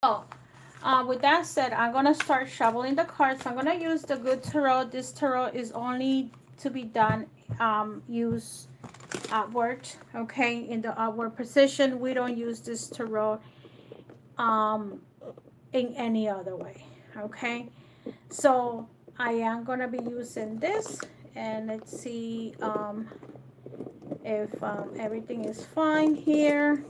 So, with that said, I'm gonna start shuffling the cards. I'm gonna use the good tarot. This tarot is only to be done use outward, okay, in the outward position. We don't use this tarot um in any other way, okay. So I am gonna be using this, and let's see if everything is fine here.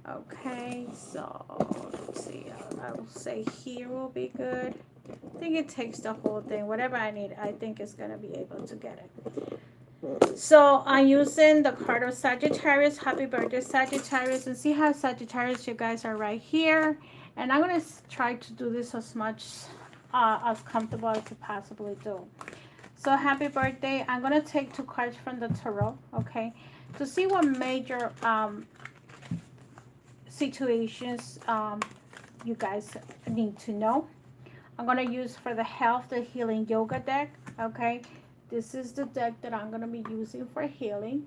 Okay, so let's see. I will say here will be good. I think it takes the whole thing. Whatever I need, I think it's gonna be able to get it. So I'm using the card of Sagittarius. Happy birthday, Sagittarius. And see how Sagittarius, you guys are right here. And I'm gonna try to do this as much as comfortable as I possibly do. So happy birthday. I'm gonna take two cards from the tarot, okay, to see what major situations you guys need to know. I'm going to use for the health the healing yoga deck, okay. This is the deck that I'm going to be using for healing.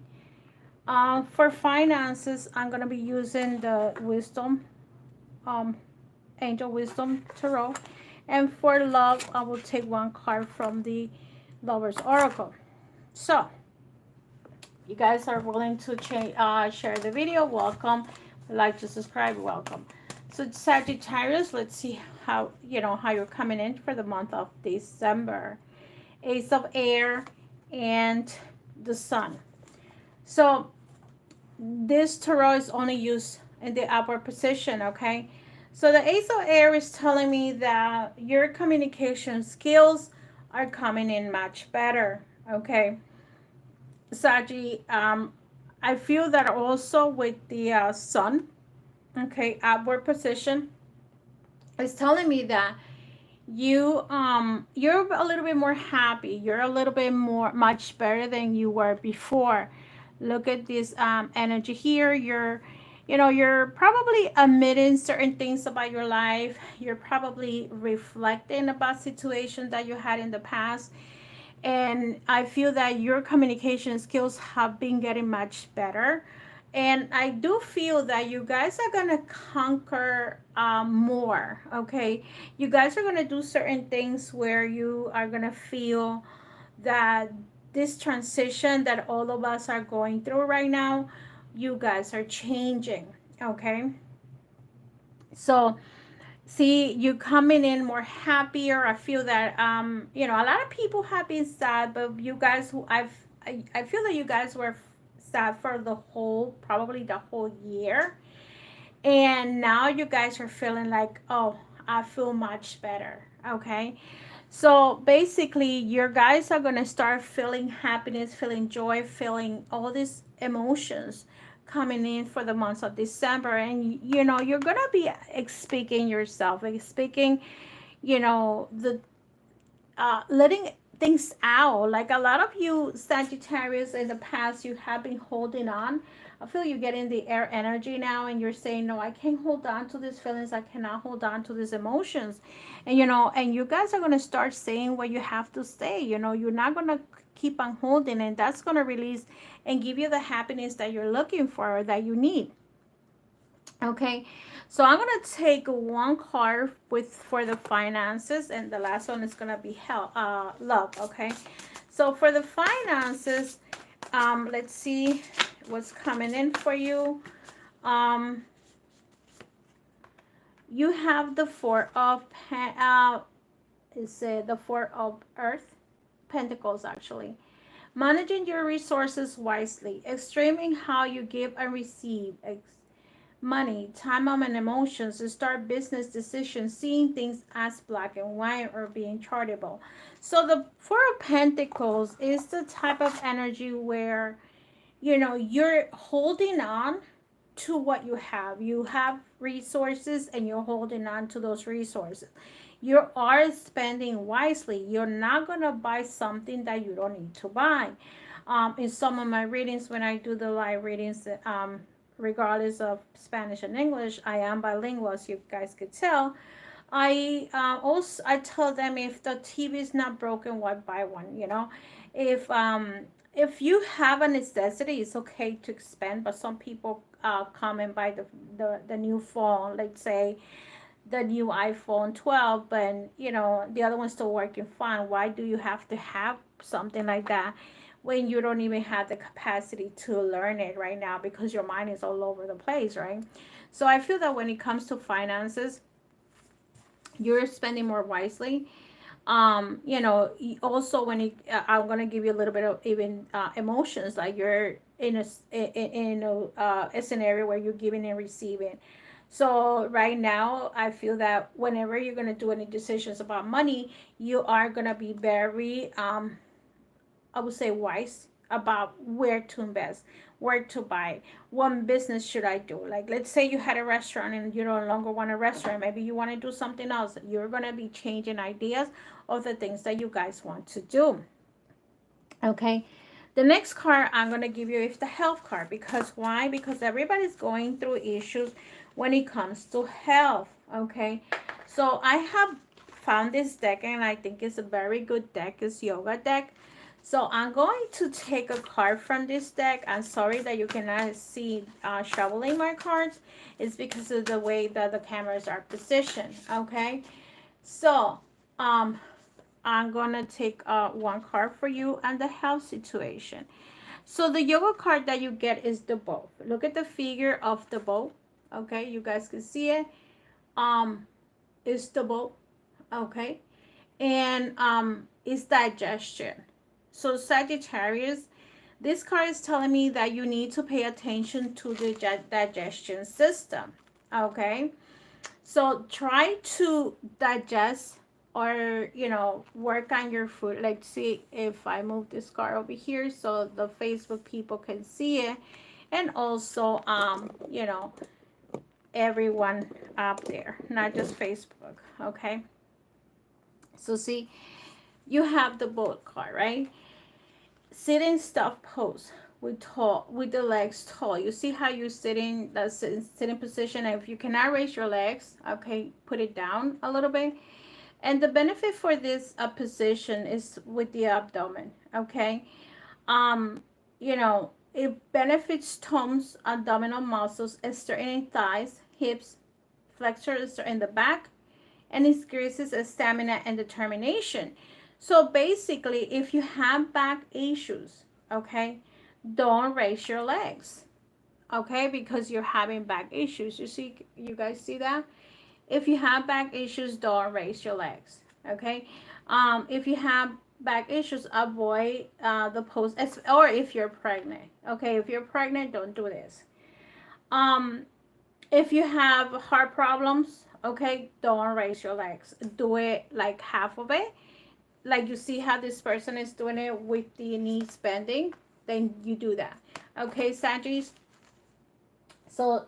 For finances, I'm going to be using the wisdom um, angel wisdom tarot. And for love, I will take one card from the lover's oracle. So you guys are willing to share the video, welcome. Like to subscribe, welcome. So Sagittarius, let's see how how you're coming in for the month of December. Ace of air and the sun. So this tarot is only used in the upward position, okay. So the ace of air is telling me that your communication skills are coming in much better, okay. Saji, I feel that also with the sun, okay, upward position, it's telling me that you're a little bit more happy. You're a little bit more much better than you were before. Look at this energy here. You're probably admitting certain things about your life. You're probably reflecting about situations that you had in the past, and I feel that your communication skills have been getting much better. And I do feel that you guys are gonna conquer more. Okay, you guys are gonna do certain things where you are gonna feel that this transition that all of us are going through right now, you guys are changing. Okay, so see you coming in more happier. I feel that a lot of people have been sad, but you guys who I feel that you guys were sad for the whole, probably the whole year, and now you guys are feeling like, oh, I feel much better. Okay, so basically you guys are going to start feeling happiness, feeling joy, feeling all these emotions coming in for the months of December. And you're going to be speaking yourself, like speaking, the letting things out. Like a lot of you Sagittarius in the past, you have been holding on. I feel you getting the air energy now, and you're saying, no, I can't hold on to these feelings. I cannot hold on to these emotions. And and you guys are going to start saying what you have to say. You're not going to keep on holding, and that's going to release and give you the happiness that you're looking for or that you need. Okay, so I'm gonna take one card with for the finances, and the last one is gonna be health, love. Okay, so for the finances, let's see what's coming in for you. Um, you have the the four of earth, pentacles actually. Managing your resources wisely, extreme in how you give and receive. Money, time, and emotions to start business decisions, seeing things as black and white or being charitable. So the Four of Pentacles is the type of energy where you're holding on to what you have. You have resources and you're holding on to those resources. You are spending wisely. You're not gonna buy something that you don't need to buy. In some of my readings, when I do the live readings, regardless of Spanish and English, I am bilingual, as you guys could tell. I tell them, if the TV is not broken, why buy one? If you have a necessity, it's okay to expend. But some people come and buy the new phone, let's say the new iPhone 12, but the other one's still working fine. Why do you have to have something like that when you don't even have the capacity to learn it right now because your mind is all over the place, right? So I feel that when it comes to finances, you're spending more wisely. Also when I'm gonna give you a little bit of even emotions, like you're in a scenario where you're giving and receiving. So right now I feel that whenever you're gonna do any decisions about money, you are gonna be very I would say wise about where to invest, where to buy, what business should I do. Like, let's say you had a restaurant and you no longer want a restaurant, maybe you want to do something else. You're going to be changing ideas of the things that you guys want to do. Okay. The next card I'm going to give you is the health card. Because why? Because everybody's going through issues when it comes to health. Okay. So I have found this deck and I think it's a very good deck. It's yoga deck. So I'm going to take a card from this deck. I'm sorry that you cannot see shuffling my cards. It's because of the way that the cameras are positioned. Okay. So I'm gonna take one card for you and the health situation. So the yoga card that you get is the boat. Look at the figure of the boat. Okay, you guys can see it. It's the boat. Okay, and it's digestion. So Sagittarius, this card is telling me that you need to pay attention to the digestion system. Okay, so try to digest or work on your food. Let's see if I move this card over here so the Facebook people can see it, and also everyone up there, not just Facebook. Okay, so see, you have the boat card, right? Sitting stuff pose with the legs tall. You see how you're sitting, that sitting position. And if you cannot raise your legs, okay, put it down a little bit. And the benefit for this position is with the abdomen. Okay, it benefits tones, abdominal muscles, strengthening thighs, hips, flexors in the back, and increases stamina and determination. So basically, if you have back issues, okay, don't raise your legs, okay, because you're having back issues. You guys see that? If you have back issues, don't raise your legs, okay? If you have back issues, avoid the pose, or if you're pregnant, okay? If you're pregnant, don't do this. Um, if you have heart problems, okay, don't raise your legs. Do it like half of it. Like you see how this person is doing it with the knees bending, then you do that. Okay, Saggies? So,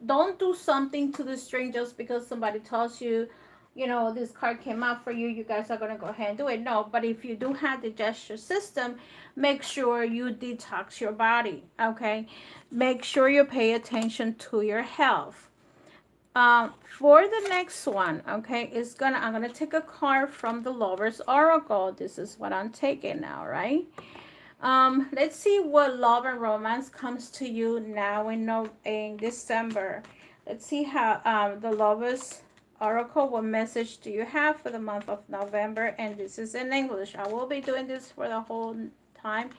don't do something to the string just because somebody tells you, this card came out for you, you guys are going to go ahead and do it. No, but if you do have the gesture system, make sure you detox your body, okay? Make sure you pay attention to your health. For the next one, okay, I'm gonna take a card from the Lover's Oracle. This is what I'm taking now, right? Let's see what love and romance comes to you now in December. Let's see how the Lover's Oracle, what message do you have for the month of November? And this is in English. I will be doing this for the whole time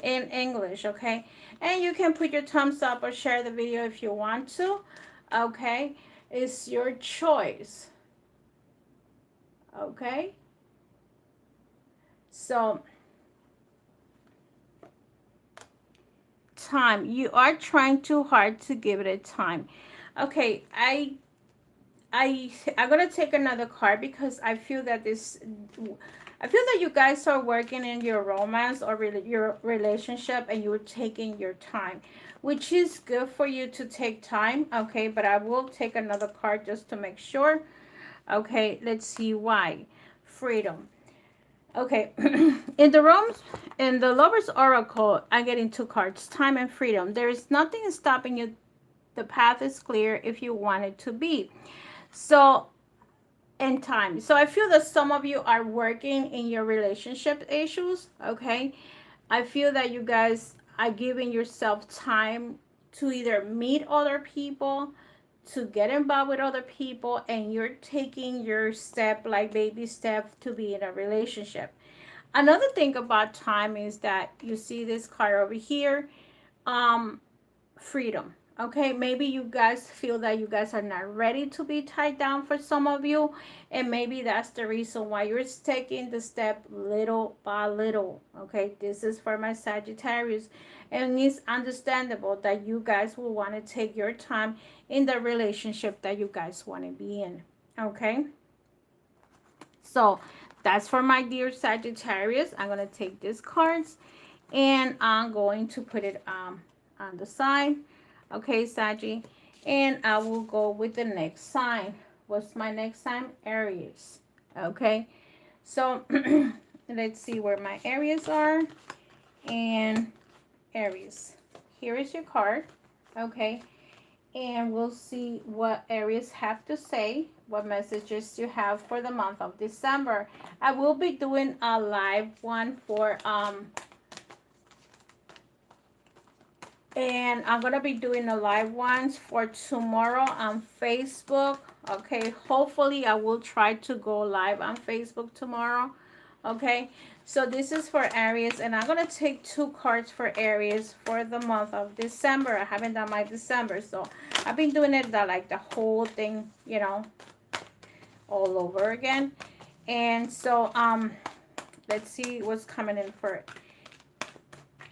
in English, okay? And you can put your thumbs up or share the video if you want to, okay? It's your choice, okay? So time, you are trying too hard to give it a time. Okay, I'm gonna take another card because I feel that you guys are working in your romance or your relationship, and you're taking your time, which is good for you to take time, okay? But I will take another card just to make sure. Okay, let's see why. Freedom. Okay, in the Lover's Oracle, I'm getting two cards, time and freedom. There is nothing stopping you. The path is clear if you want it to be. So, and time. So I feel that some of you are working in your relationship issues, okay? I feel that you guys are giving yourself time to either meet other people, to get involved with other people, and you're taking your step, like baby step, to be in a relationship. Another thing about time is that you see this card over here, um freedom. Okay, maybe you guys feel that you guys are not ready to be tied down, for some of you, and maybe that's the reason why you're taking the step little by little. Okay, this is for my Sagittarius, and it's understandable that you guys will want to take your time in the relationship that you guys want to be in. Okay, so that's for my dear Sagittarius. I'm going to take these cards and I'm going to put it on the side. Okay, Saggy. And I will go with the next sign. What's my next sign? Aries. Okay, so let's see where my Aries are. And Aries, here is your card. Okay, and we'll see what Aries have to say, what messages you have for the month of December. I will be doing a live one for and I'm gonna be doing the live ones for tomorrow on Facebook. Okay, hopefully I will try to go live on Facebook tomorrow. Okay, so this is for Aries, and I'm gonna take two cards for Aries for the month of December. I haven't done my December, so I've been doing it like the whole thing, you know, all over again. And so let's see what's coming in for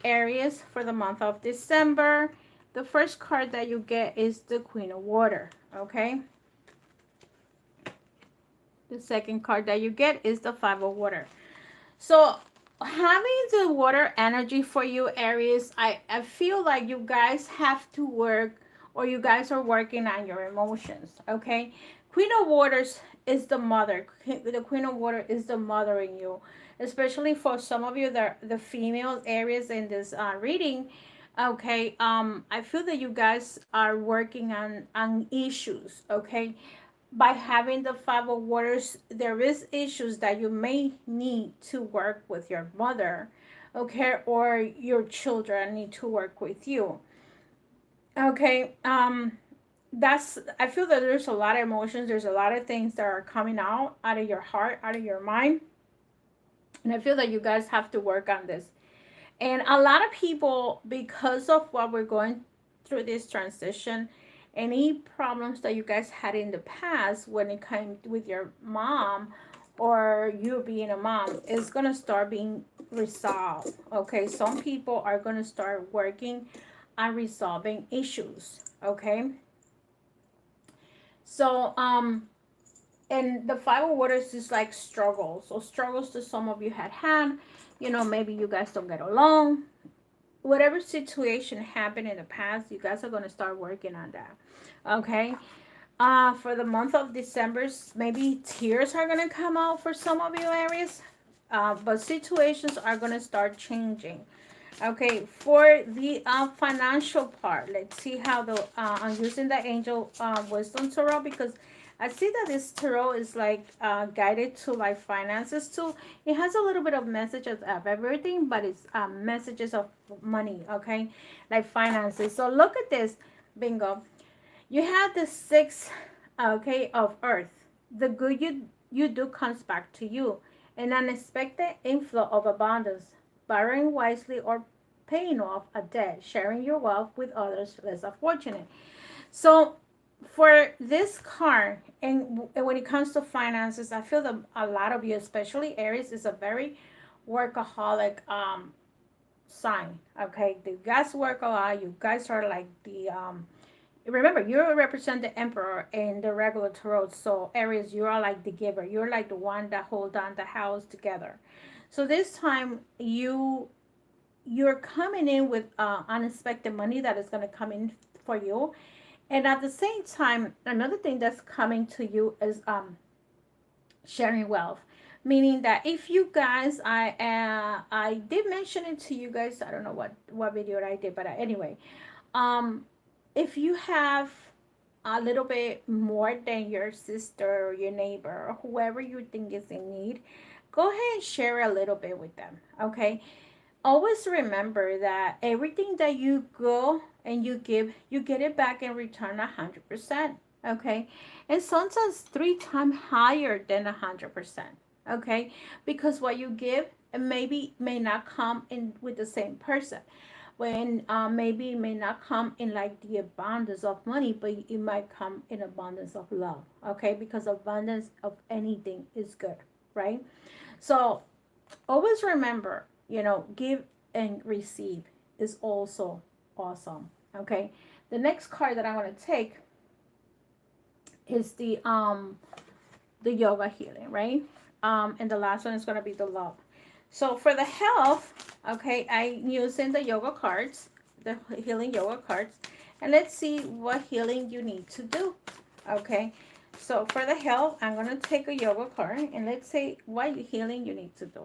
Aries for the month of December. The first card that you get is the Queen of Water. Okay, the second card that you get is the Five of Water. So having the water energy for you, Aries, I feel like you guys have to work, or you guys are working on your emotions. Okay, Queen of Waters is the mother. The Queen of Water is the mother in you, especially for some of you, the female Aries in this reading. Okay, I feel that you guys are working on issues. Okay, by having the Five of Waters, there is issues that you may need to work with your mother, okay, or your children need to work with you. Okay, that's, I feel that there's a lot of emotions, there's a lot of things that are coming out of your heart, out of your mind, and I feel that you guys have to work on this. And a lot of people, because of what we're going through this transition, any problems that you guys had in the past when it came with your mom or you being a mom is going to start being resolved. Okay, some people are going to start working on resolving issues. Okay, so and the Five of Waters is like struggles, so struggles that some of you had, you know, maybe you guys don't get along, whatever situation happened in the past, you guys are going to start working on that. Okay, for the month of December, maybe tears are going to come out for some of you, Aries, but situations are going to start changing. Okay, for the financial part, let's see how the I'm using the Angel Wisdom Tarot, because I see that this tarot is like guided to like finances too. It has a little bit of messages of everything, but it's messages of money, okay, like finances. So look at this, bingo. You have the Six, okay, of Earth. The good you do comes back to you. An unexpected inflow of abundance, borrowing wisely or paying off a debt, sharing your wealth with others less fortunate. So for this card, and when it comes to finances, I feel that a lot of you, especially Aries, is a very workaholic sign. Okay, you guys work a lot. You guys are like the remember, you represent the Emperor in the regular tarot. So Aries, you are like the giver. You're like the one that hold on the house together. So this time you're coming in with unexpected money that is going to come in for you. And at the same time, another thing that's coming to you is sharing wealth, meaning that if you guys, I did mention it to you guys. I don't know what video I did, but anyway, if you have a little bit more than your sister or your neighbor or whoever you think is in need, go ahead and share a little bit with them. Okay, always remember that everything that you go and you give, you get it back in return 100%. Okay, and sometimes 3 times higher than 100%. Okay, because what you give, it maybe may not come in with the same person. When maybe it may not come in like the abundance of money, but it might come in abundance of love. Okay, because abundance of anything is good, right? So always remember, give and receive is also awesome. Okay. The next card that I want to take is the yoga healing, right? And the last one is going to be the love. So for the health, okay, I'm using the yoga cards, the healing yoga cards, and let's see what healing you need to do. Okay. So for the health, I'm going to take a yoga card and let's say what healing you need to do.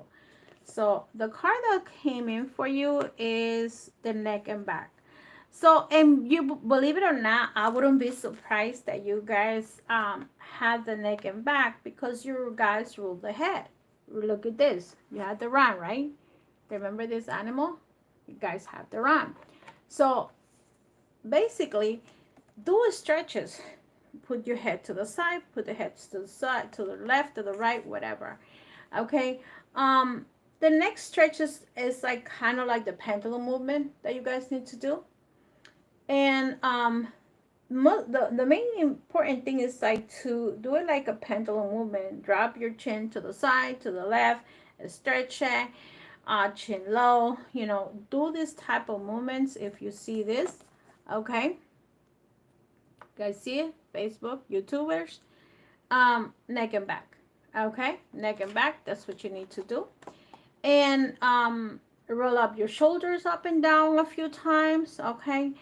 So the card that came in for you is the neck and back. So, and you believe it or not, I wouldn't be surprised that you guys have the neck and back because you guys rule the head. Look at this. You have the ram, right? Remember this animal? You guys have the ram. So basically, do stretches. Put your head to the side, put the head to the side, to the left, to the right, whatever. Okay. The next stretch is like kind of like the pendulum movement that you guys need to do. And the main important thing is like to do it like a pendulum movement. Drop your chin to the side, to the left, stretch it, chin low. Do this type of movements if you see this. Okay, you guys see it? Facebook, YouTubers, neck and back. Okay, neck and back. That's what you need to do. And roll up your shoulders up and down a few times. Okay,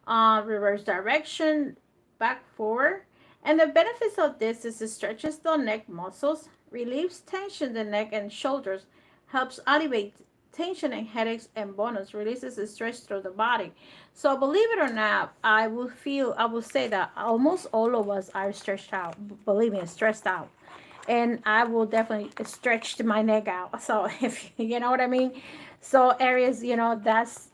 reverse direction, back forward. And the benefits of this is it stretches the neck muscles, relieves tension in the neck and shoulders, helps alleviate tension and headaches, and bonus releases the stress through the body. So believe it or not, I will say that almost all of us are stretched out. Believe me, stressed out. And I will definitely stretch my neck out. So if you know what I mean. So Aries, that's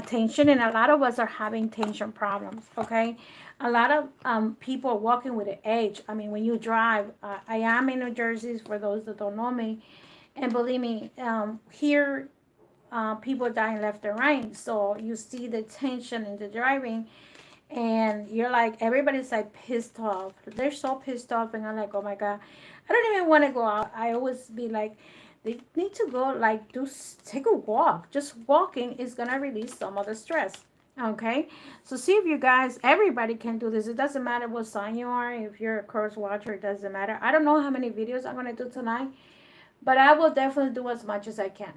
tension, and a lot of us are having tension problems. Okay, a lot of people are walking with the age. I mean, when you drive, I am in New Jersey. For those that don't know me, and believe me, here people dying left and right. So you see the tension in the driving, and you're like, everybody's like pissed off. They're so pissed off, and I'm like, oh my god, I don't even want to go out. I always be like, they need to go like take a walk. Just walking is gonna release some of the stress. Okay, so see if you guys, everybody can do this. It doesn't matter what sign you are. If you're a cross watcher, it doesn't matter. I don't know how many videos I'm gonna do tonight, but I will definitely do as much as I can.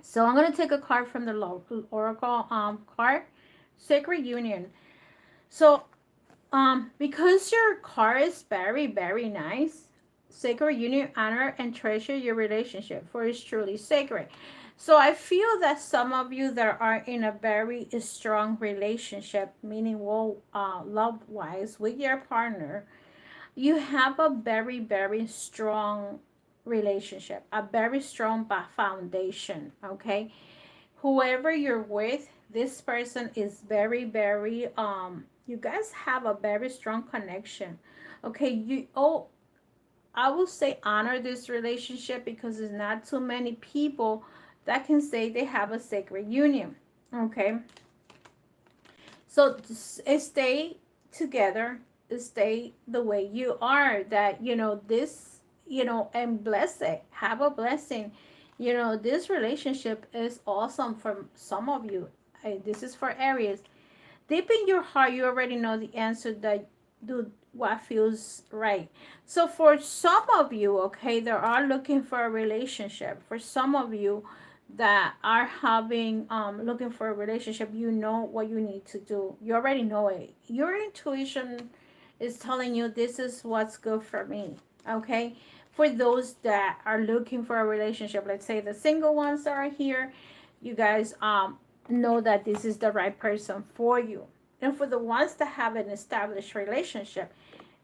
So I'm gonna take a card from the local oracle card, Sacred Union. So because your car is very, very nice, sacred union, honor and treasure your relationship, for it's truly sacred. So I feel that some of you that are in a very strong relationship, meaning well, love wise with your partner, you have a very, very strong relationship, a very strong foundation. Okay, whoever you're with, this person is very, very you guys have a very strong connection. Okay, I will say honor this relationship because there's not too many people that can say they have a sacred union. Okay, so stay together, stay the way you are, that this, and bless it, have a blessing. This relationship is awesome for some of you. This is for Aries. Deep in your heart, you already know the answer, that do what feels right. So for some of you, okay, that are looking for a relationship, for some of you that are having looking for a relationship, you know what you need to do. You already know it. Your intuition is telling you this is what's good for me. Okay, for those that are looking for a relationship, let's say the single ones that are here, you guys know that this is the right person for you. And for the ones that have an established relationship,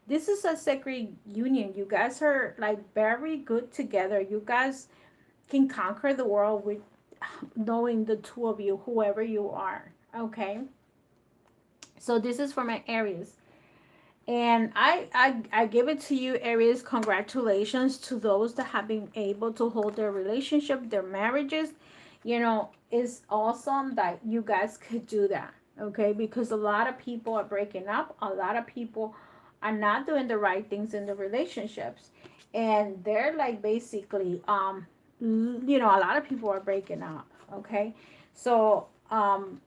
this is a sacred union. You guys are like very good together. You guys can conquer the world with knowing the two of you, whoever you are. Okay. So this is for my Aries. And I give it to you, Aries. Congratulations to those that have been able to hold their relationship, their marriages. It's awesome that you guys could do that. Okay, because a lot of people are breaking up. A lot of people are not doing the right things in the relationships, and they're like basically, a lot of people are breaking up. Okay, so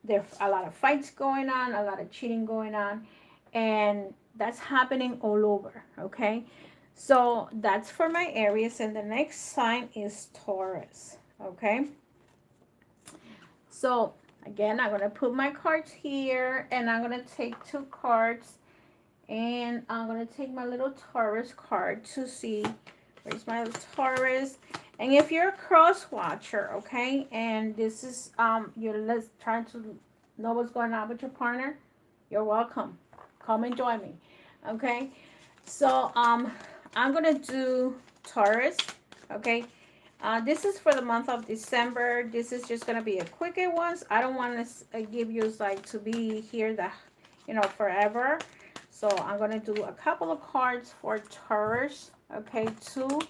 there's a lot of fights going on, a lot of cheating going on, and that's happening all over. Okay, so that's for my Aries, and the next sign is Taurus. Okay, so again, I'm going to put my cards here, and I'm going to take two cards, and I'm going to take my little Taurus card to see where's my Taurus. And if you're a cross watcher, okay, and this is you're trying to know what's going on with your partner, you're welcome. Come and join me. Okay, so I'm gonna do Taurus. Okay, this is for the month of December. This is just gonna be a quicker one. I don't want to give you like to be here forever. So I'm gonna do a couple of cards for Taurus. Okay, two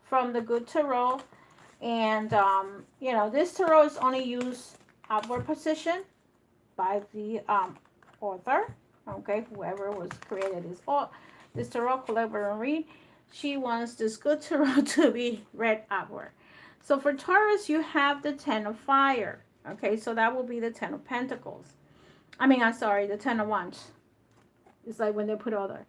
from the Good Tarot, and this tarot is only used outward position by the author. Okay, whoever was created this tarot collector and read, she wants this Good Tarot to be read outward. So for Taurus, you have the Ten of Fire. Okay, so that will be the Ten of Pentacles. I'm sorry, the Ten of Wands. It's like when they put other.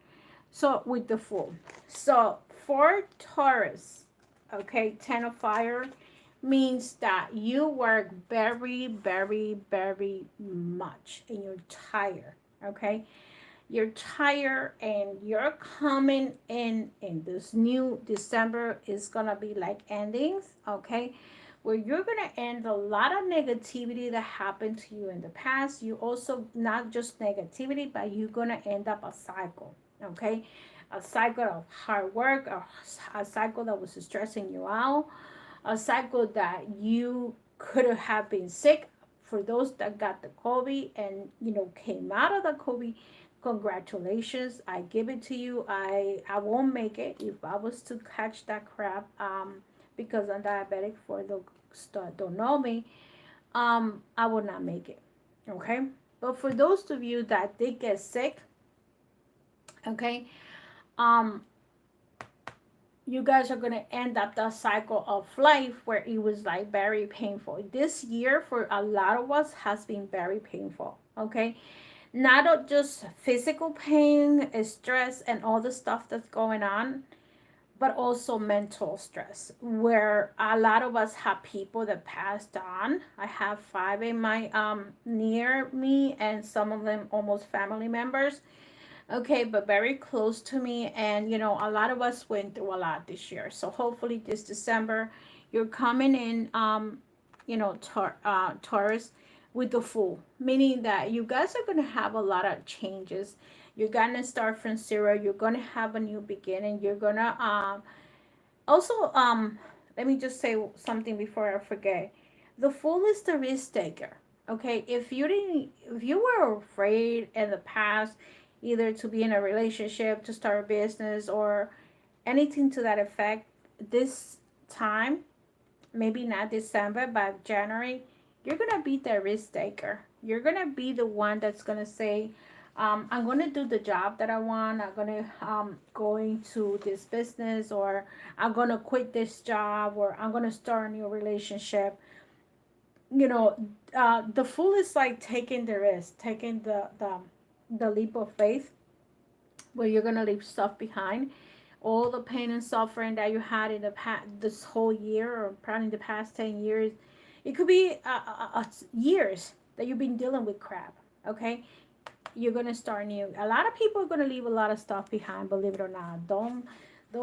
So with the Fool. So for Taurus, okay, Ten of Fire means that you work very, very, very much and you're tired. Okay, you're tired, and you're coming in this new December is gonna be like endings. Okay, where you're gonna end a lot of negativity that happened to you in the past. You also, not just negativity, but you're gonna end up a cycle. Okay, a cycle of hard work, a cycle that was stressing you out, a cycle that you could have been sick. For those that got the COVID and came out of the COVID, congratulations. I give it to you. I won't make it if I was to catch that crap, because I'm diabetic. For those that don't know me, I would not make it. Okay, but for those of you that did get sick, okay, um you guys are going to end up that cycle of life where it was like very painful. This year for a lot of us has been very painful. Okay, not just physical pain, stress, and all the stuff that's going on, but also mental stress, where a lot of us have people that passed on. I have 5 in my near me, and some of them almost family members. Okay, but very close to me. And a lot of us went through a lot this year. So hopefully this December, you're coming in, Taurus, with the Fool, meaning that you guys are going to have a lot of changes. You're going to start from zero. You're going to have a new beginning. You're going to also, let me just say something before I forget. The Fool is the risk taker. Okay, if you were afraid in the past, either to be in a relationship, to start a business, or anything to that effect, this time, maybe not December, but January, you're gonna be the risk taker. You're gonna be the one that's gonna say, I'm gonna do the job that I want. I'm gonna go into this business, or I'm gonna quit this job, or I'm gonna start a new relationship. The Fool is like taking the risk, taking the leap of faith, where you're gonna leave stuff behind, all the pain and suffering that you had in the past, this whole year, or probably in the past 10 years. It could be years that you've been dealing with crap. Okay, you're gonna start new. A lot of people are gonna leave a lot of stuff behind, believe it or not. Don't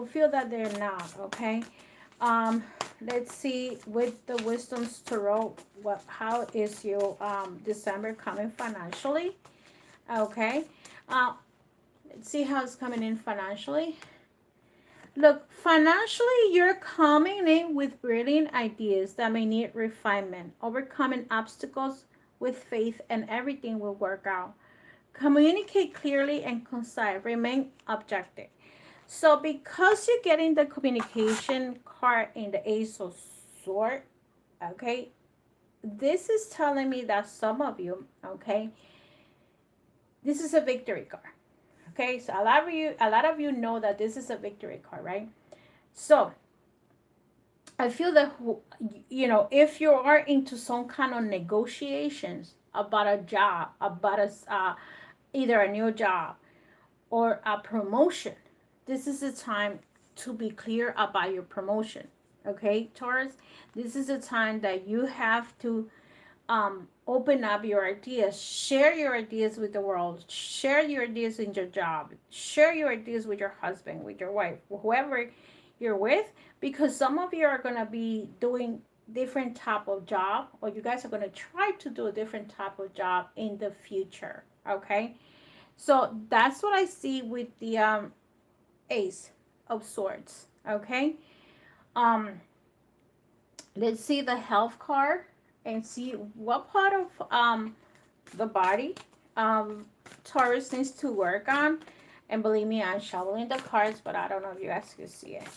feel that they're not. Okay, um let's see with the Wisdom's Tarot, how is your December coming financially. Okay, let's see how it's coming in financially. Look, financially, you're coming in with brilliant ideas that may need refinement, overcoming obstacles with faith, and everything will work out. Communicate clearly and concise, remain objective. So, because you're getting the communication card in the Ace of Sword, okay, this is telling me that some of you, okay, this is a victory card. Okay, so a lot of you know that this is a victory card, right? So I feel that, if you are into some kind of negotiations about a job, about either a new job or a promotion, this is the time to be clear about your promotion. Okay, Taurus, this is the time that you have to open up your ideas, share your ideas with the world, share your ideas in your job, share your ideas with your husband, with your wife, whoever you're with, because some of you are going to be doing different type of job, or you guys are going to try to do a different type of job in the future. Okay, so that's what I see with the Ace of Swords. Okay, um let's see the health card and see what part of the body Taurus needs to work on. And believe me, I'm shuffling the cards, but I don't know if you guys can see it.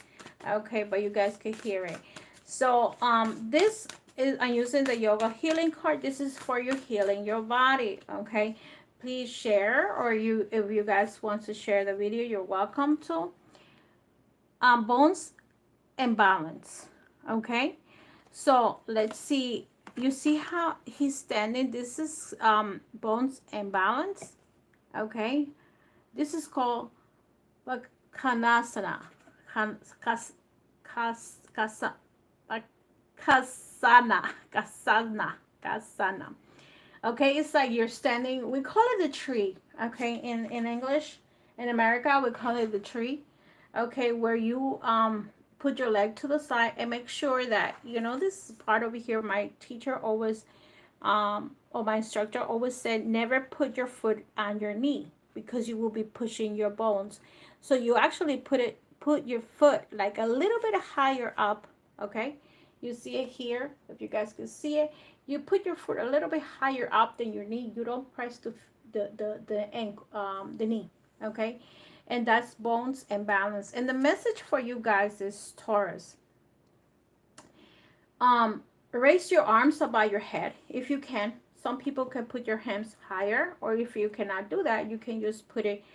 Okay, but you guys can hear it. So this is, I'm using the yoga healing card. This is for you healing your body. Okay, please share, or if you guys want to share the video, you're welcome to. Bones and balance. Okay, so let's see. You see how he's standing? This is bones and balance. Okay, this is called Kanasana. Kas, kas, kasa, kasana. Kasana. Kasana. Okay, it's like you're standing. We call it the tree. Okay, in English, in America, we call it the tree. Okay, where you put your leg to the side and make sure that, this part over here, my teacher always or my instructor always said, never put your foot on your knee, because you will be pushing your bones. So you actually put your foot like a little bit higher up. Okay, you see it here, if you guys can see it. You put your foot a little bit higher up than your knee. You don't press the ankle, the knee. Okay, and that's bones and balance. And the message for you guys is, Taurus, raise your arms above your head if you can. Some people can put your hands higher, or if you cannot do that, you can just put it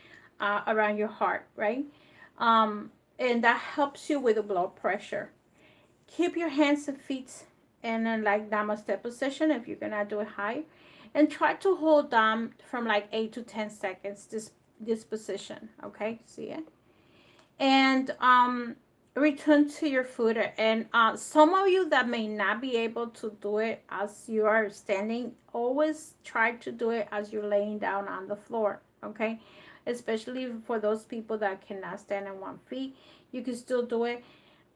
around your heart, right? And that helps you with the blood pressure. Keep your hands and feet in a like namaste position if you cannot do it high, and try to hold them from like 8 to 10 seconds, this position. Okay, see it? And return to your foot. And some of you that may not be able to do it as you are standing, always try to do it as you're laying down on the floor. Okay, especially for those people that cannot stand on one feet, you can still do it.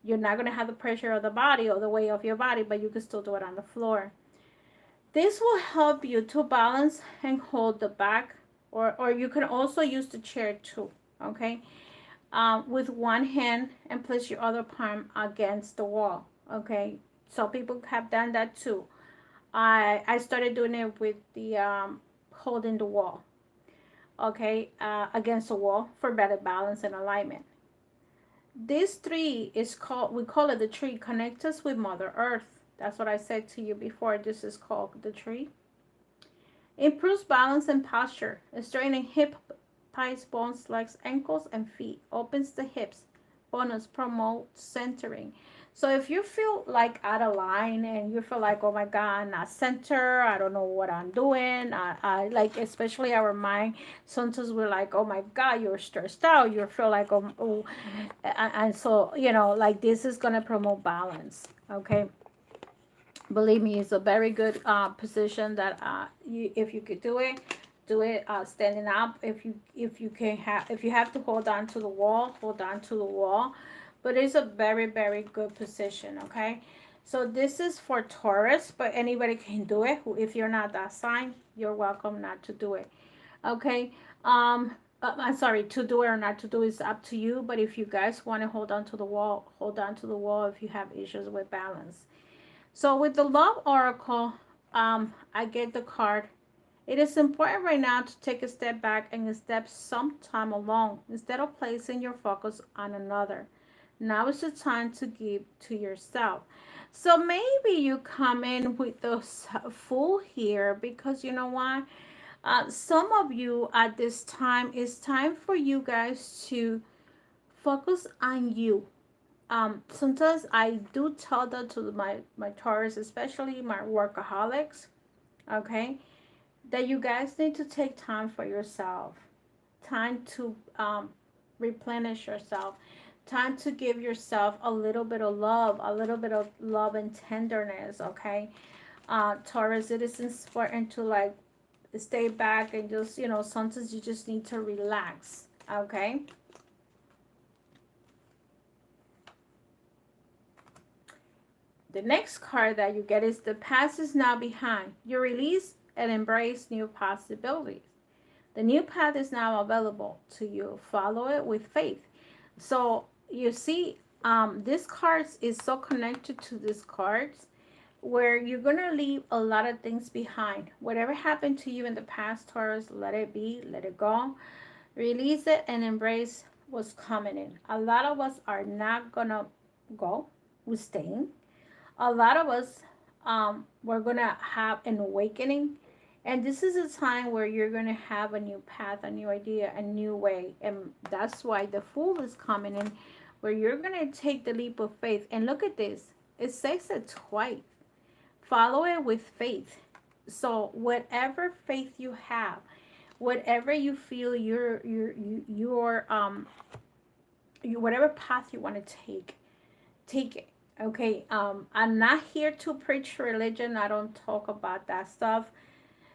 You're not going to have the pressure of the body or the weight of your body, but you can still do it on the floor. This will help you to balance and hold the back, or you can also use the chair too. Okay, with one hand, and place your other palm against the wall. Okay, so people have done that too. I started doing it with the holding the wall. Okay, against the wall for better balance and alignment. This tree is called, we call it the tree, connects us with Mother Earth. That's what I said to you before. This is called the tree. Improves balance and posture, strengthening hip, thighs, bones, legs, ankles, and feet. Opens the hips. Bonus, promotes centering. So if you feel like out of line and you feel like, oh my God, I'm not center, I don't know what I'm doing. I like, especially our mind, sometimes we're like, oh my God, you're stressed out. You feel like, oh. And so, like this is going to promote balance. Okay. Believe me, it's a very good position that if you could do it standing up. If you have to hold on to the wall, hold on to the wall. But it's a very, very good position. Okay, so this is for Taurus, but anybody can do it. If you're not that sign, you're welcome not to do it. Okay, I'm sorry, to do it or not to do is up to you. But if you guys want to hold on to the wall, hold on to the wall if you have issues with balance. So with the Love Oracle, I get the card. It is important right now to take a step back and step some time alone instead of placing your focus on another. Now is the time to give to yourself. So maybe you come in with the Fool here because you know why? Some of you at this time, it's time for you guys to focus on you. Sometimes I do tell that to my Taurus, especially my workaholics, okay, that you guys need to take time for yourself, time to replenish yourself, time to give yourself a little bit of love, a little bit of love and tenderness, okay? Taurus, it is important to like stay back and just, sometimes you just need to relax, okay? The next card that you get is the past is now behind. You release and embrace new possibilities. The new path is now available to you. Follow it with faith. So you see, this card is so connected to these cards where you're gonna leave a lot of things behind. Whatever happened to you in the past, Taurus, let it be, let it go. Release it and embrace what's coming in. A lot of us are not gonna go. We're staying. A lot of us, we're gonna have an awakening, and this is a time where you're gonna have a new path, a new idea, a new way, and that's why the Fool is coming in, where you're gonna take the leap of faith. And look at this, it says it twice. Follow it with faith. So whatever faith you have, whatever you feel whatever path you want to take it. Okay, I'm not here to preach religion. I don't talk about that stuff.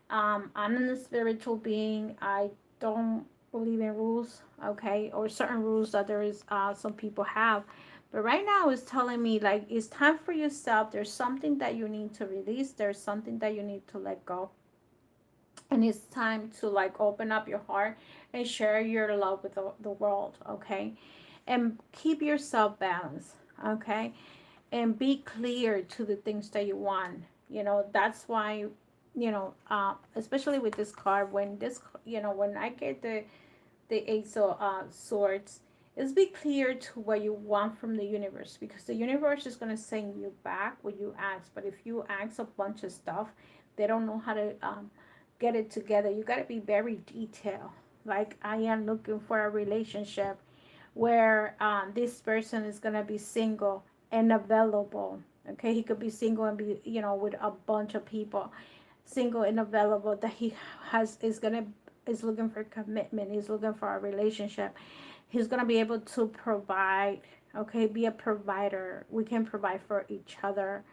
I'm a spiritual being. I don't believe in rules, okay, or certain rules that there is some people have. But right now it's telling me like it's time for yourself. There's something that you need to release. There's something that you need to let go. And it's time to like open up your heart and share your love with the world, okay? And keep yourself balanced, okay? And be clear to the things that you want. That's why, especially with this card, when this, when I get the Ace of Swords, is be clear to what you want from the universe, because the universe is going to send you back what you ask. But if you ask a bunch of stuff, they don't know how to get it together. You got to be very detailed. Like, I am looking for a relationship where this person is going to be single and available. Okay, he could be single and be, with a bunch of people, single and available, that he is looking for commitment. He's looking for a relationship. He's gonna be able to provide. Okay, be a provider. We can provide for each other.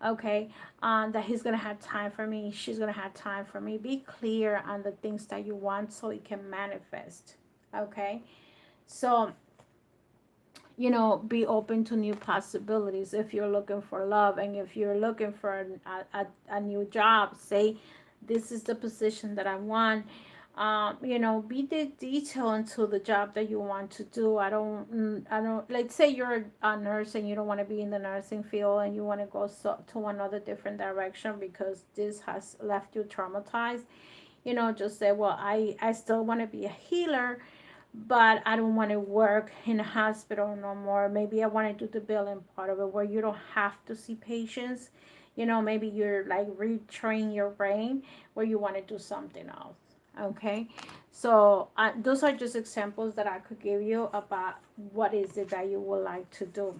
Okay, that he's gonna have time for me. She's gonna have time for me. Be clear on the things that you want so it can manifest. Okay, so be open to new possibilities. If you're looking for love, and if you're looking for a new job, say, this is the position that I want. Be the detail into the job that you want to do. I don't like, say you're a nurse and you don't want to be in the nursing field and you want to go to another different direction because this has left you traumatized. Just say, well, I still want to be a healer, but I don't want to work in a hospital no more. Maybe I want to do the billing part of it, where you don't have to see patients. Maybe you're like retrain your brain where you want to do something else. Okay, so those are just examples that I could give you about what is it that you would like to do.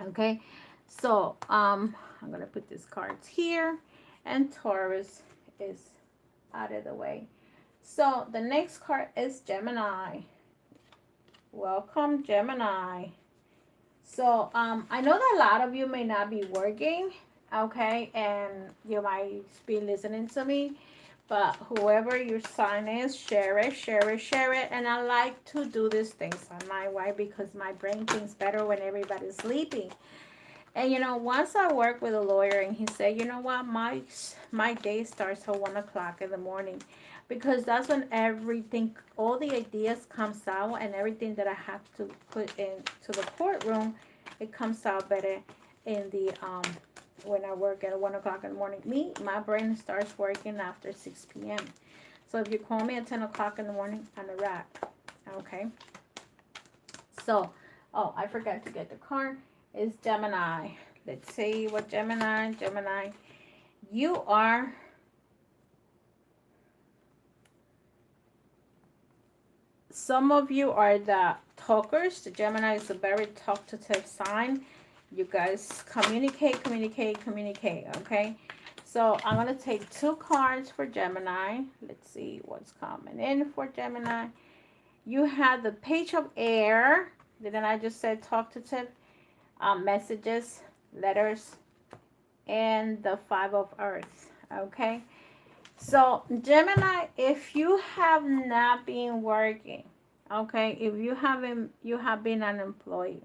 Okay, so I'm gonna put these cards here, and Taurus is out of the way. So the next card is Gemini. Welcome, Gemini. So I know that a lot of you may not be working, okay, and you might be listening to me, but whoever your sign is, share it, share it, share it. And I like to do these things on my way because my brain thinks better when everybody's sleeping. And once I worked with a lawyer, and he said, you know what, my day starts at 1 o'clock in the morning. because that's when everything, all the ideas comes out, and everything that I have to put into the courtroom, it comes out better in the when I work at 1 o'clock in the morning. My brain starts working after 6 p.m. So if you call me at 10 o'clock in the morning, I'm a wrap. Okay. So, oh, I forgot to get the card. It's Gemini. Let's see what Gemini. You are some of you are the talkers. The Gemini is a very talkative sign. You guys communicate. Okay. So I'm going to take 2 cards for Gemini. Let's see what's coming in for Gemini. You have the Page of Air. Didn't I just say talkative? Messages, letters, and the 5 of Earth. Okay. So Gemini, if you have not been working, okay, if you have been unemployed,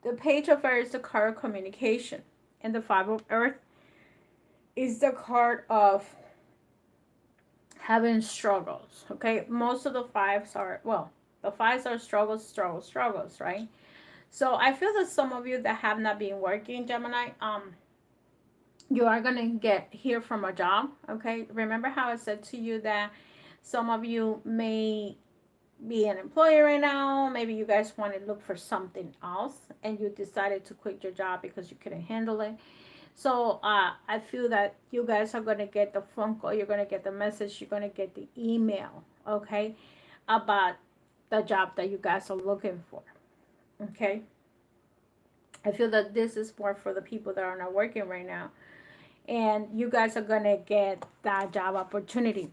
the Page of Earth is the card of communication, and the 5 of Earth is the card of having struggles. Okay, most of the fives are, well, the fives are struggles, right? So I feel that some of you that have not been working, Gemini, you are gonna get here from a job. Okay, remember how I said to you that some of you may be an employer right now. Maybe you guys want to look for something else, and you decided to quit your job because you couldn't handle it. So I feel that you guys are going to get the phone call, you're going to get the message, you're going to get the email, okay, about the job that you guys are looking for, okay? I feel that this is more for the people that are not working right now, and you guys are going to get that job opportunity.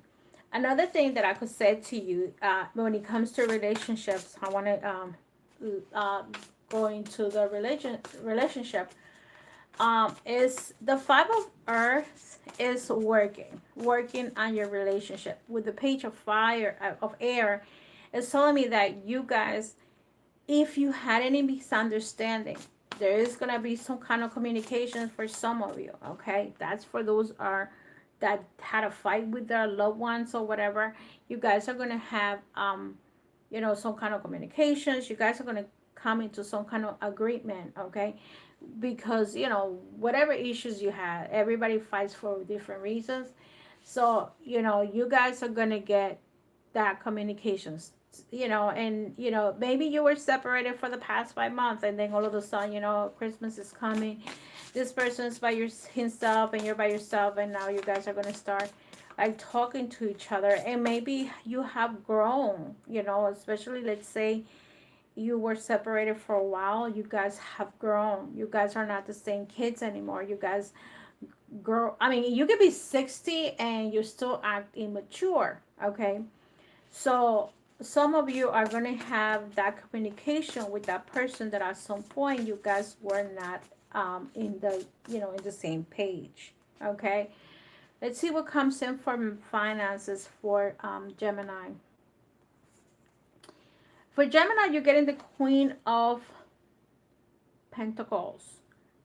Another thing that I could say to you, when it comes to relationships, I want to go into the relationship. Is the 5 of Earth is working on your relationship. With the Page of Fire, of Air, it's telling me that you guys, if you had any misunderstanding, there is gonna be some kind of communication for some of you. Okay, that's for those that had a fight with their loved ones or whatever. You guys are gonna have some kind of communications. You guys are gonna come into some kind of agreement. Okay, because whatever issues you had, everybody fights for different reasons. So you guys are gonna get that communications, and maybe you were separated for the past 5 months, and then all of a sudden, Christmas is coming, this person is by himself and you're by yourself, and now you guys are gonna start like talking to each other, and maybe you have grown, especially, let's say you were separated for a while. You guys have grown. You guys are not the same kids anymore. You guys grow. I mean, you could be 60 and you still act immature. Okay, so some of you are going to have that communication with that person that at some point you guys were not in the same page. Okay, let's see what comes in from finances for Gemini. For Gemini, you're getting the Queen of Pentacles.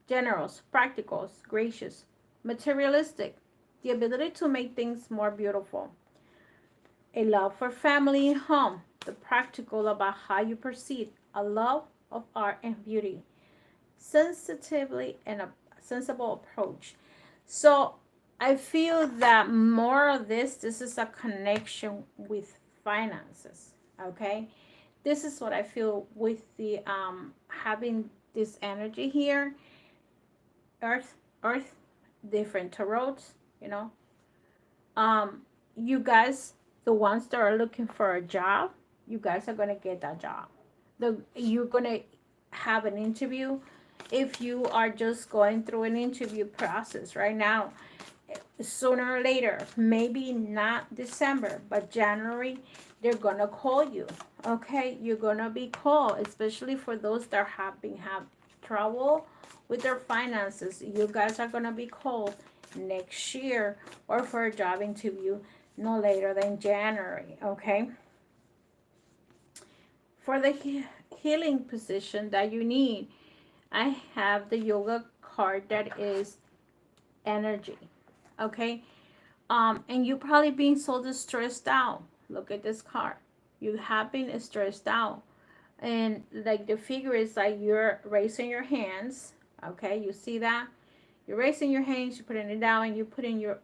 Generous, practical, gracious, materialistic. The ability to make things more beautiful. A love for family and home. The practical about how you proceed. A love of art and beauty. Sensitively and a sensible approach. So I feel that more of this is a connection with finances. Okay, this is what I feel with the having this energy here. Earth, different tarots, you guys, the ones that are looking for a job, you guys are gonna get that job. You're gonna have an interview. If you are just going through an interview process right now, sooner or later, maybe not December, but January, they're gonna call you. Okay, you're gonna be called, especially for those that have trouble with their finances. You guys are gonna be called next year, or for a job interview no later than January. Okay, for the healing position that you need, I have the yoga card that is energy. Okay, And you probably being so stressed out. Look at this card. You have been stressed out. And like the figure is like you're raising your hands. Okay, you see that? You're raising your hands, you're putting it down, and you're putting your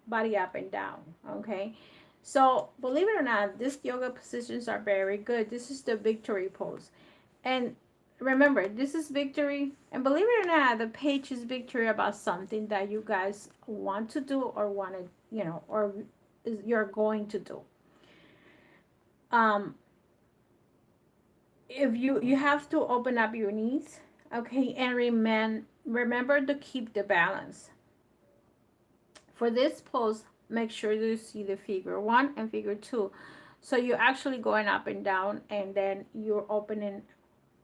body up and down. Okay, so believe it or not, these yoga positions are very good. This is the victory pose. And remember, this is victory. And believe it or not, the page is victory about something that you guys want to do or want to, or you're going to do. Um, if you have to open up your knees, okay, and remember to keep the balance. For this pose, make sure you see the figure 1 and figure 2. So you're actually going up and down, and then you're opening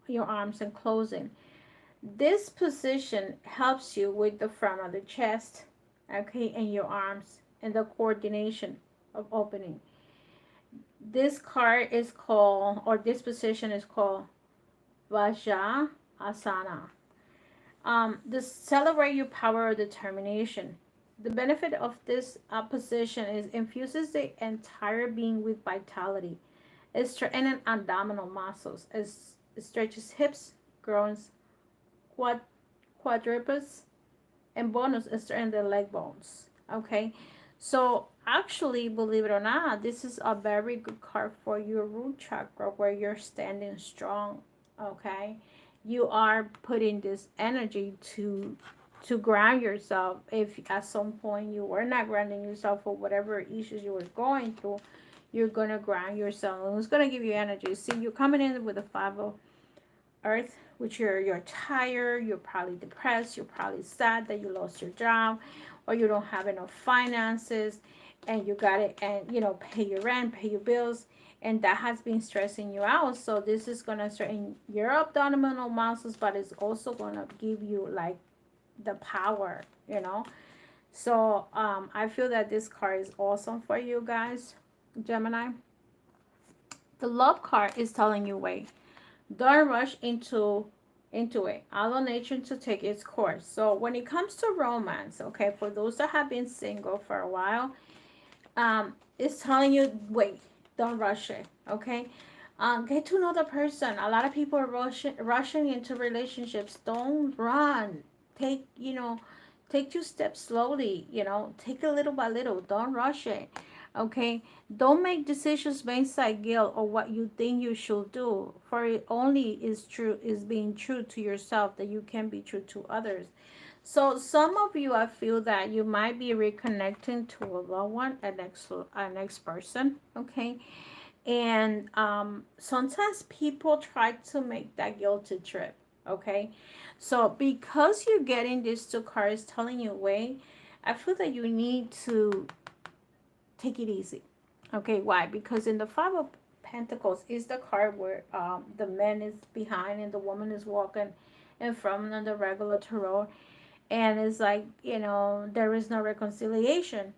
your arms and closing. This position helps you with the front of the chest, okay, and your arms and the coordination of opening. This card is called, or this position is called Vajra Asana. This celebrate your power of determination. The benefit of this position is infuses the entire being with vitality. It strengthens abdominal muscles. It stretches hips, groins, quad, quadrupeds, and bonus is strengthen the leg bones. Okay, so actually, believe it or not, this is a very good card for your root chakra where you're standing strong. Okay, you are putting this energy to ground yourself. If at some point you were not grounding yourself for whatever issues you were going through, you're gonna ground yourself, and it's gonna give you energy. See, you're coming in with a 5 earth, which you're tired, you're probably depressed, you're probably sad that you lost your job, or you don't have enough finances, and you got it, and pay your rent, pay your bills, and that has been stressing you out. So this is gonna strengthen your abdominal muscles, but it's also gonna give you like the power, so I feel that this card is awesome for you guys, Gemini. The love card is telling you wait. Don't rush into it. Allow nature to take its course. So when it comes to romance, okay, for those that have been single for a while, it's telling you wait, don't rush it. Okay, get to know the person. A lot of people are rushing into relationships. Don't run. Take take 2 steps slowly. Take it little by little. Don't rush it. Okay, don't make decisions based on guilt or what you think you should do, for it only is being true to yourself that you can be true to others. So some of you, I feel that you might be reconnecting to a loved one, an ex person, okay? And sometimes people try to make that guilty trip, okay? So because you're getting these 2 cards telling you wait, I feel that you need to take it easy. Okay, why? Because in the 5 of Pentacles is the card where the man is behind and the woman is walking in front of the regular tarot. And it's like, there is no reconciliation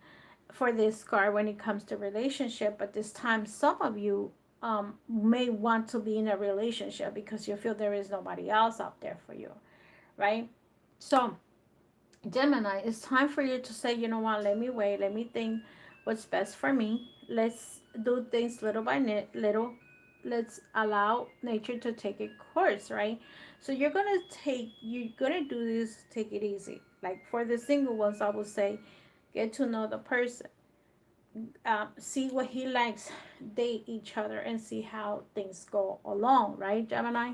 for this card when it comes to relationship. But this time, some of you may want to be in a relationship because you feel there is nobody else out there for you, right? So Gemini, it's time for you to say, you know what, let me wait, let me think what's best for me. Let's do things little by little. Let's allow nature to take a course, right? So you're gonna do this, take it easy. Like for the single ones, I would say, get to know the person, see what he likes, date each other, and see how things go along, right, Gemini?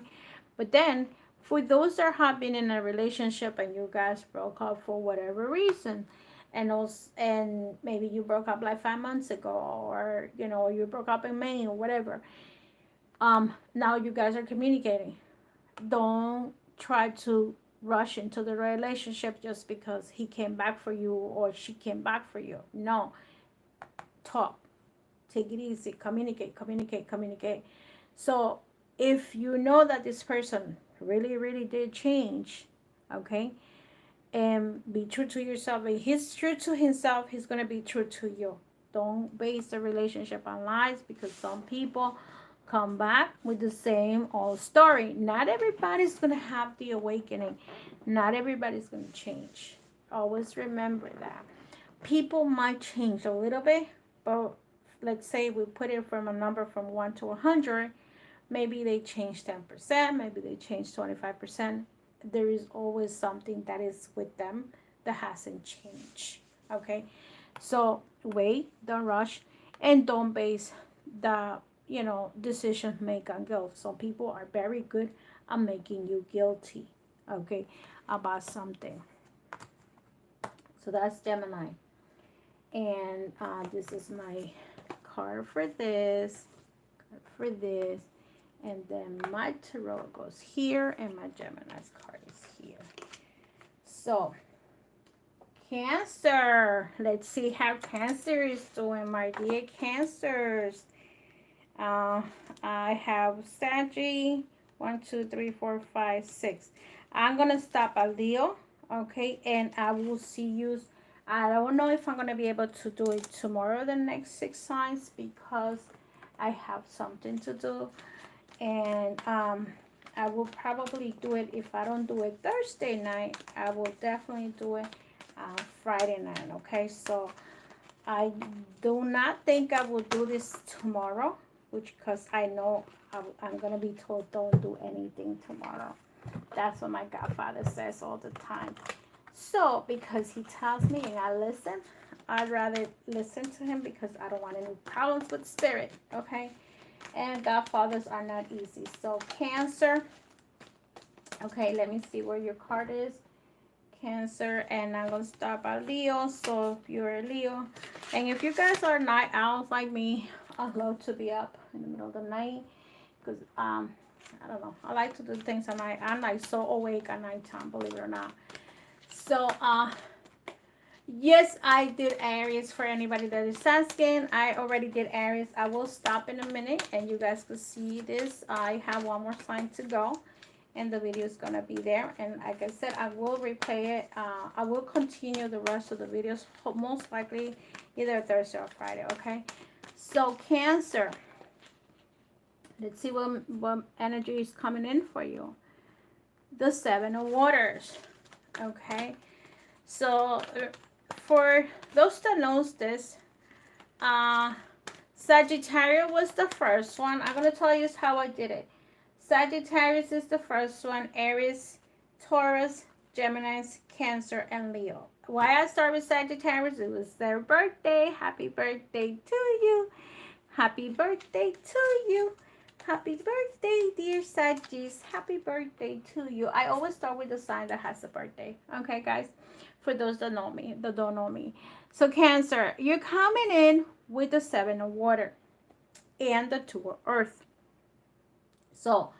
But then, for those that have been in a relationship and you guys broke up for whatever reason, and maybe you broke up like 5 months ago, or you broke up in May or whatever. Now you guys are communicating. Don't try to rush into the relationship just because he came back for you or she came back for you. No, talk, take it easy, communicate, communicate, communicate. So if you know that this person really, really did change, okay, and be true to yourself. If he's true to himself, he's going to be true to you. Don't base the relationship on lies, because some people come back with the same old story. Not everybody's going to have the awakening. Not everybody's going to change. Always remember that. people might change a little bit, but let's say we put it from a number from 1 to 100, maybe they change 10%, maybe they change 25%. There is always something that is with them that hasn't changed. Okay, so wait, don't rush, and don't base the decisions make on guilt. Some people are very good at making you guilty, okay, about something. So that's Gemini. And this is my card for this, and then my tarot goes here, and my Gemini's card is here. So Cancer, let's see how Cancer is doing, my dear Cancers. I have Saggy, 1, 2, 3, 4, 5, 6. I'm gonna stop at Leo, okay, and I will see you. I don't know if I'm gonna be able to do it tomorrow, the next 6 signs, because I have something to do, and I will probably do it. If I don't do it Thursday night, I will definitely do it Friday night. Okay, so I do not think I will do this tomorrow, which because I know I'm gonna be told don't do anything tomorrow. That's what my godfather says all the time. So because he tells me and I listen, I'd rather listen to him because I don't want any problems with spirit. Okay, and godfathers are not easy. So Cancer. Okay, let me see where your card is. Cancer, and I'm gonna start by Leo. So if you're a Leo, and if you guys are night owls like me, I love to be up in the middle of the night because I don't know, I like to do things at night. I'm like so awake at nighttime, believe it or not. So yes, I did Aries. For anybody that is asking, I already did Aries. I will stop in a minute and you guys could see this. I have one more sign to go and the video is gonna be there, and like I said, I will replay it. I will continue the rest of the videos, most likely either Thursday or Friday. Okay, so Cancer, let's see what energy is coming in for you. The Seven of Waters. Okay, so for those that knows this, Sagittarius was the first one. I'm gonna tell you how I did it. Sagittarius is the first one, Aries, Taurus, Geminis, Cancer, and Leo. Why I start with Sagittarius? It was their birthday. Happy birthday to you. Happy birthday to you. Happy birthday, dear Sagittarius. Happy birthday to you. I always start with the sign that has a birthday. Okay, guys? For those that know me, that don't know me. So Cancer, you're coming in with the Seven of Water and the Two of Earth. So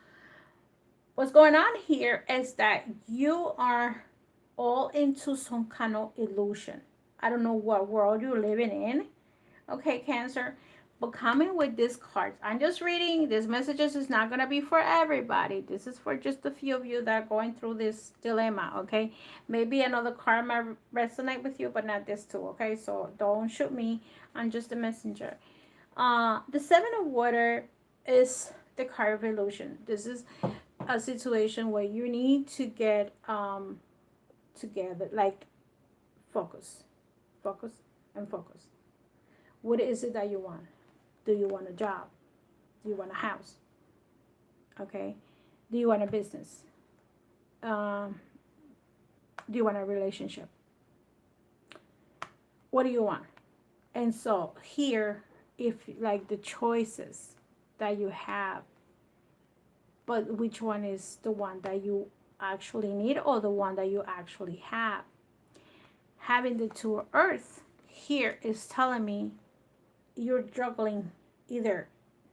what's going on here is that you are all into some kind of illusion. I don't know what world you're living in. Okay, Cancer. But coming with these cards, I'm just reading. These messages is not going to be for everybody. This is for just a few of you that are going through this dilemma, okay? Maybe another card might resonate with you, but not this too, okay? So don't shoot me. I'm just a messenger. The Seven of Water is the card of illusion. This is a situation where you need to get together, like focus, and focus. What is it that you want? Do you want a job? Do you want a house? Okay. Do you want a business? Do you want a relationship? What do you want? And so here, if like the choices that you have, but which one is the one that you actually need or the one that you actually have? Having the Two of Earth here is telling me you're juggling either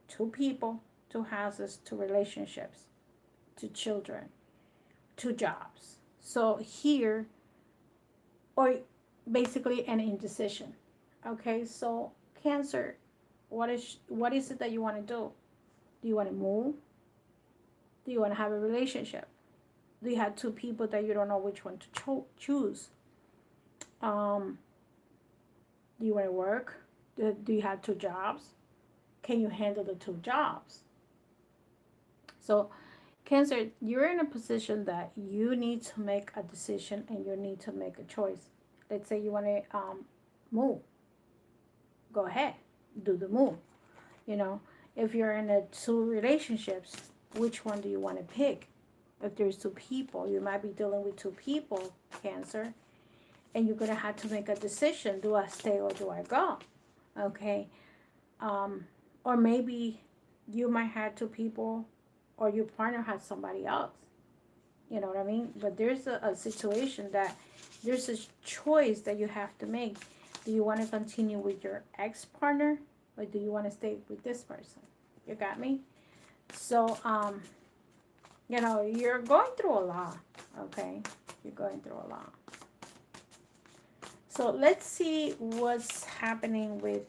two people, two houses, two relationships, two children, two jobs. So here, or basically an indecision. Okay, so Cancer, what is it that you want to do? Do you want to move? Do you want to have a relationship? Do you have two people that you don't know which one to choose? Do you want to work? Do you have two jobs? Can you handle the two jobs? So Cancer, you're in a position that you need to make a decision and you need to make a choice. Let's say you want to move. Go ahead, do the move. You know, if you're in a two relationships, which one do you want to pick? If there's two people, you might be dealing with two people, Cancer, and you're gonna have to make a decision: do I stay or do I go? Okay, um, or maybe you might have two people, or your partner has somebody else. You know what I mean? But there's a situation that there's a choice that you have to make. Do you want to continue with your ex partner, or do you want to stay with this person? You got me? So, you know, you're going through a lot. Okay, you're going through a lot. So let's see what's happening with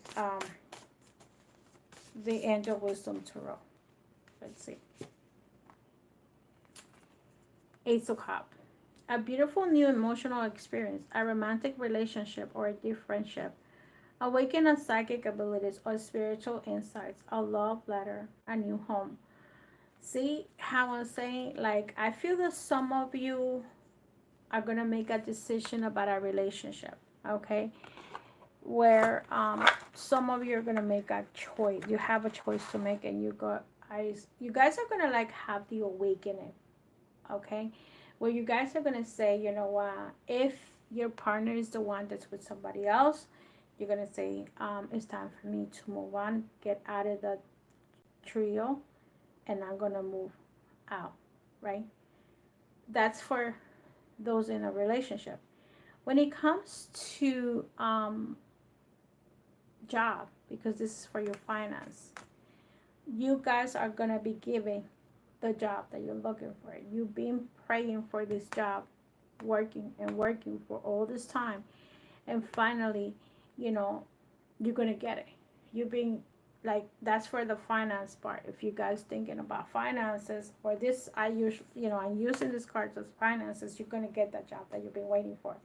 the Angel Wisdom Tarot. Let's see. Ace of Cups. A beautiful new emotional experience, a romantic relationship or a deep friendship, awaken a psychic abilities or spiritual insights, a love letter, a new home. See how I'm saying? Like, I feel that some of you are going to make a decision about a relationship, okay? Where some of you are going to make a choice. You have a choice to make, and you guys are going to like have the awakening, okay? Where you guys are going to say, you know what, if your partner is the one that's with somebody else, you're going to say, it's time for me to move on, get out of the trio, and I'm going to move out, right? That's for those in a relationship. When it comes to job, because this is for your finance, you guys are going to be giving the job that you're looking for. You've been praying for this job, working and working for all this time, and finally, you know, you're gonna get it. You've been like, that's for the finance part. If you guys thinking about finances, or this, I use, you know, I'm using this card as finances, you're gonna get that job that you've been waiting for,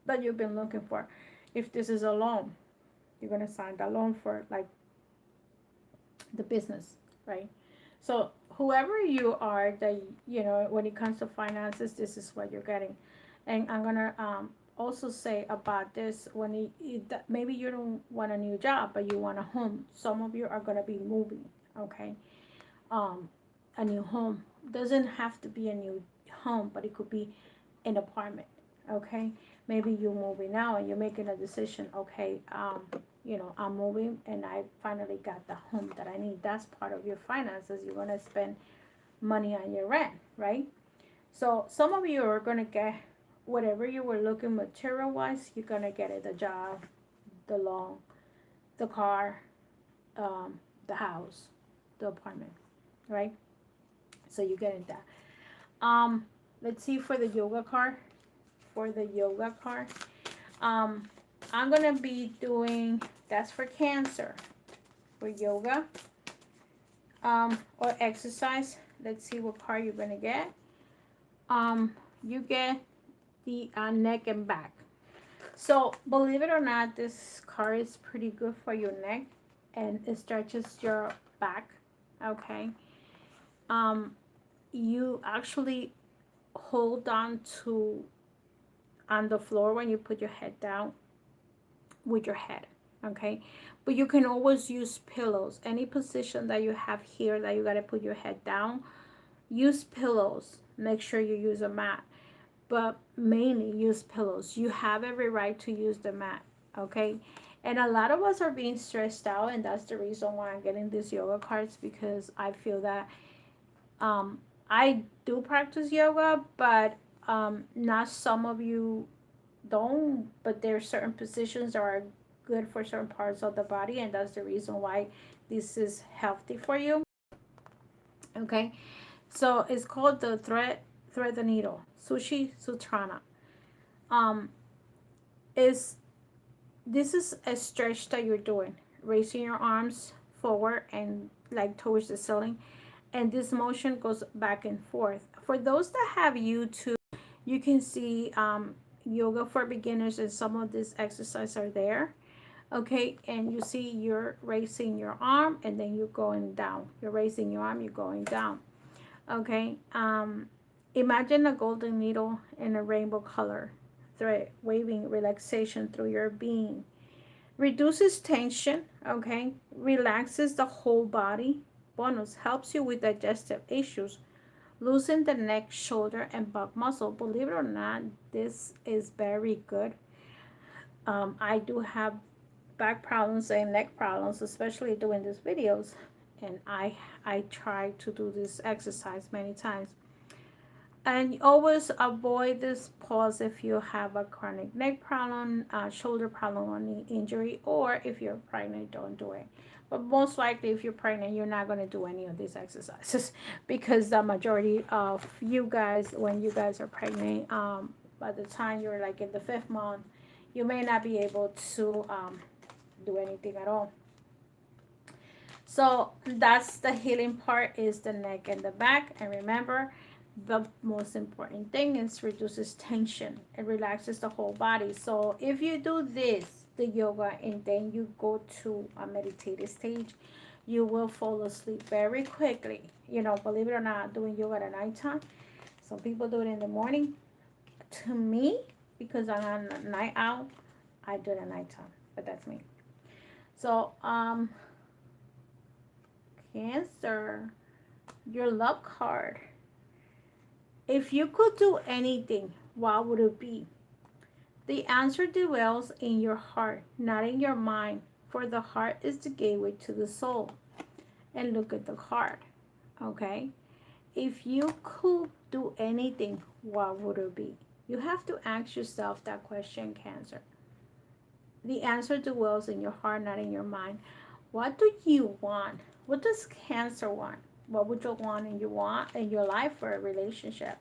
that you've been looking for. If this is a loan, you're gonna sign the loan for like the business, right? So whoever you are, that, you know, when it comes to finances, this is what you're getting. And I'm gonna also say about this, when maybe you don't want a new job, but you want a home. Some of you are gonna be moving, okay? um, a new home doesn't have to be a new home, but it could be an apartment, okay? Maybe you're moving now and you're making a decision, okay, you know, I'm moving and I finally got the home that I need. That's part of your finances. You're going to spend money on your rent, right? So some of you are going to get whatever you were looking material wise, you're going to get it: the job, the loan, the car, the house, the apartment, right? So you get that. Let's see for the yoga card. For the yoga card, um, I'm gonna be doing, that's for Cancer, for yoga, or exercise. Let's see what card you're gonna get. You get the neck and back. So believe it or not, this card is pretty good for your neck, and it stretches your back. Okay. You actually hold on to on the floor when you put your head down with your head, okay? But you can always use pillows. Any position that you have here that you got to put your head down, use pillows. Make sure you use a mat, but mainly use pillows. You have every right to use the mat, okay? And a lot of us are being stressed out, and that's the reason why I'm getting these yoga cards, because I feel that I do practice yoga, but not some of you don't, but there are certain positions that are good for certain parts of the body, and that's the reason why this is healthy for you. Okay, so it's called the thread the needle, Sushi Sutrana. Um, is This is a stretch that you're doing, raising your arms forward and like towards the ceiling, and this motion goes back and forth. For those that have YouTube, you can see yoga for beginners, and some of these exercises are there, okay? And you see you're raising your arm and then you're going down, you're raising your arm, you're going down, okay? Imagine a golden needle in a rainbow color thread, waving relaxation through your being. Reduces tension, okay? Relaxes the whole body. Bonus, helps you with digestive issues. Loosen the neck, shoulder, and back muscle. Believe it or not, this is very good. I do have back problems and neck problems, especially doing these videos. And I try to do this exercise many times. And always avoid this pause if you have a chronic neck problem, shoulder problem, or knee injury, or if you're pregnant, don't do it. But most likely, if you're pregnant, you're not going to do any of these exercises because the majority of you guys, when you guys are pregnant, by the time you're like in the 5th month, you may not be able to do anything at all. So that's the healing part, is the neck and the back. And remember, the most important thing is reduces tension. It relaxes the whole body. So if you do this, the yoga, and then you go to a meditative stage, you will fall asleep very quickly. You know, believe it or not, doing yoga at nighttime. Some people do it in the morning. To me, because I'm a night owl, I do it at nighttime. But that's me. So, Cancer, your love card. If you could do anything, what would it be? The answer dwells in your heart, not in your mind, for the heart is the gateway to the soul. And look at the card, okay? If you could do anything, what would it be? You have to ask yourself that question, Cancer. The answer dwells in your heart, not in your mind. What do you want? What does Cancer want? What would you want in your life for a relationship?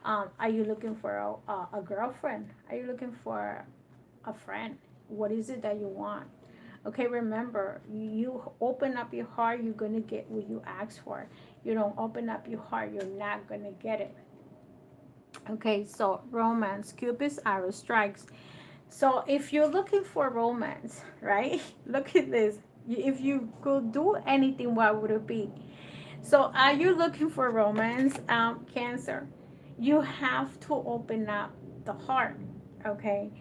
Are you looking for a girlfriend? Are you looking for a friend? What is it that you want? Okay, remember, you open up your heart, you're going to get what you ask for. You don't open up your heart, you're not going to get it. Okay, so romance, Cupid's arrow strikes. So if you're looking for romance, right? Look at this. If you could do anything, what would it be? So are you looking for romance, Cancer? You have to open up the heart, okay?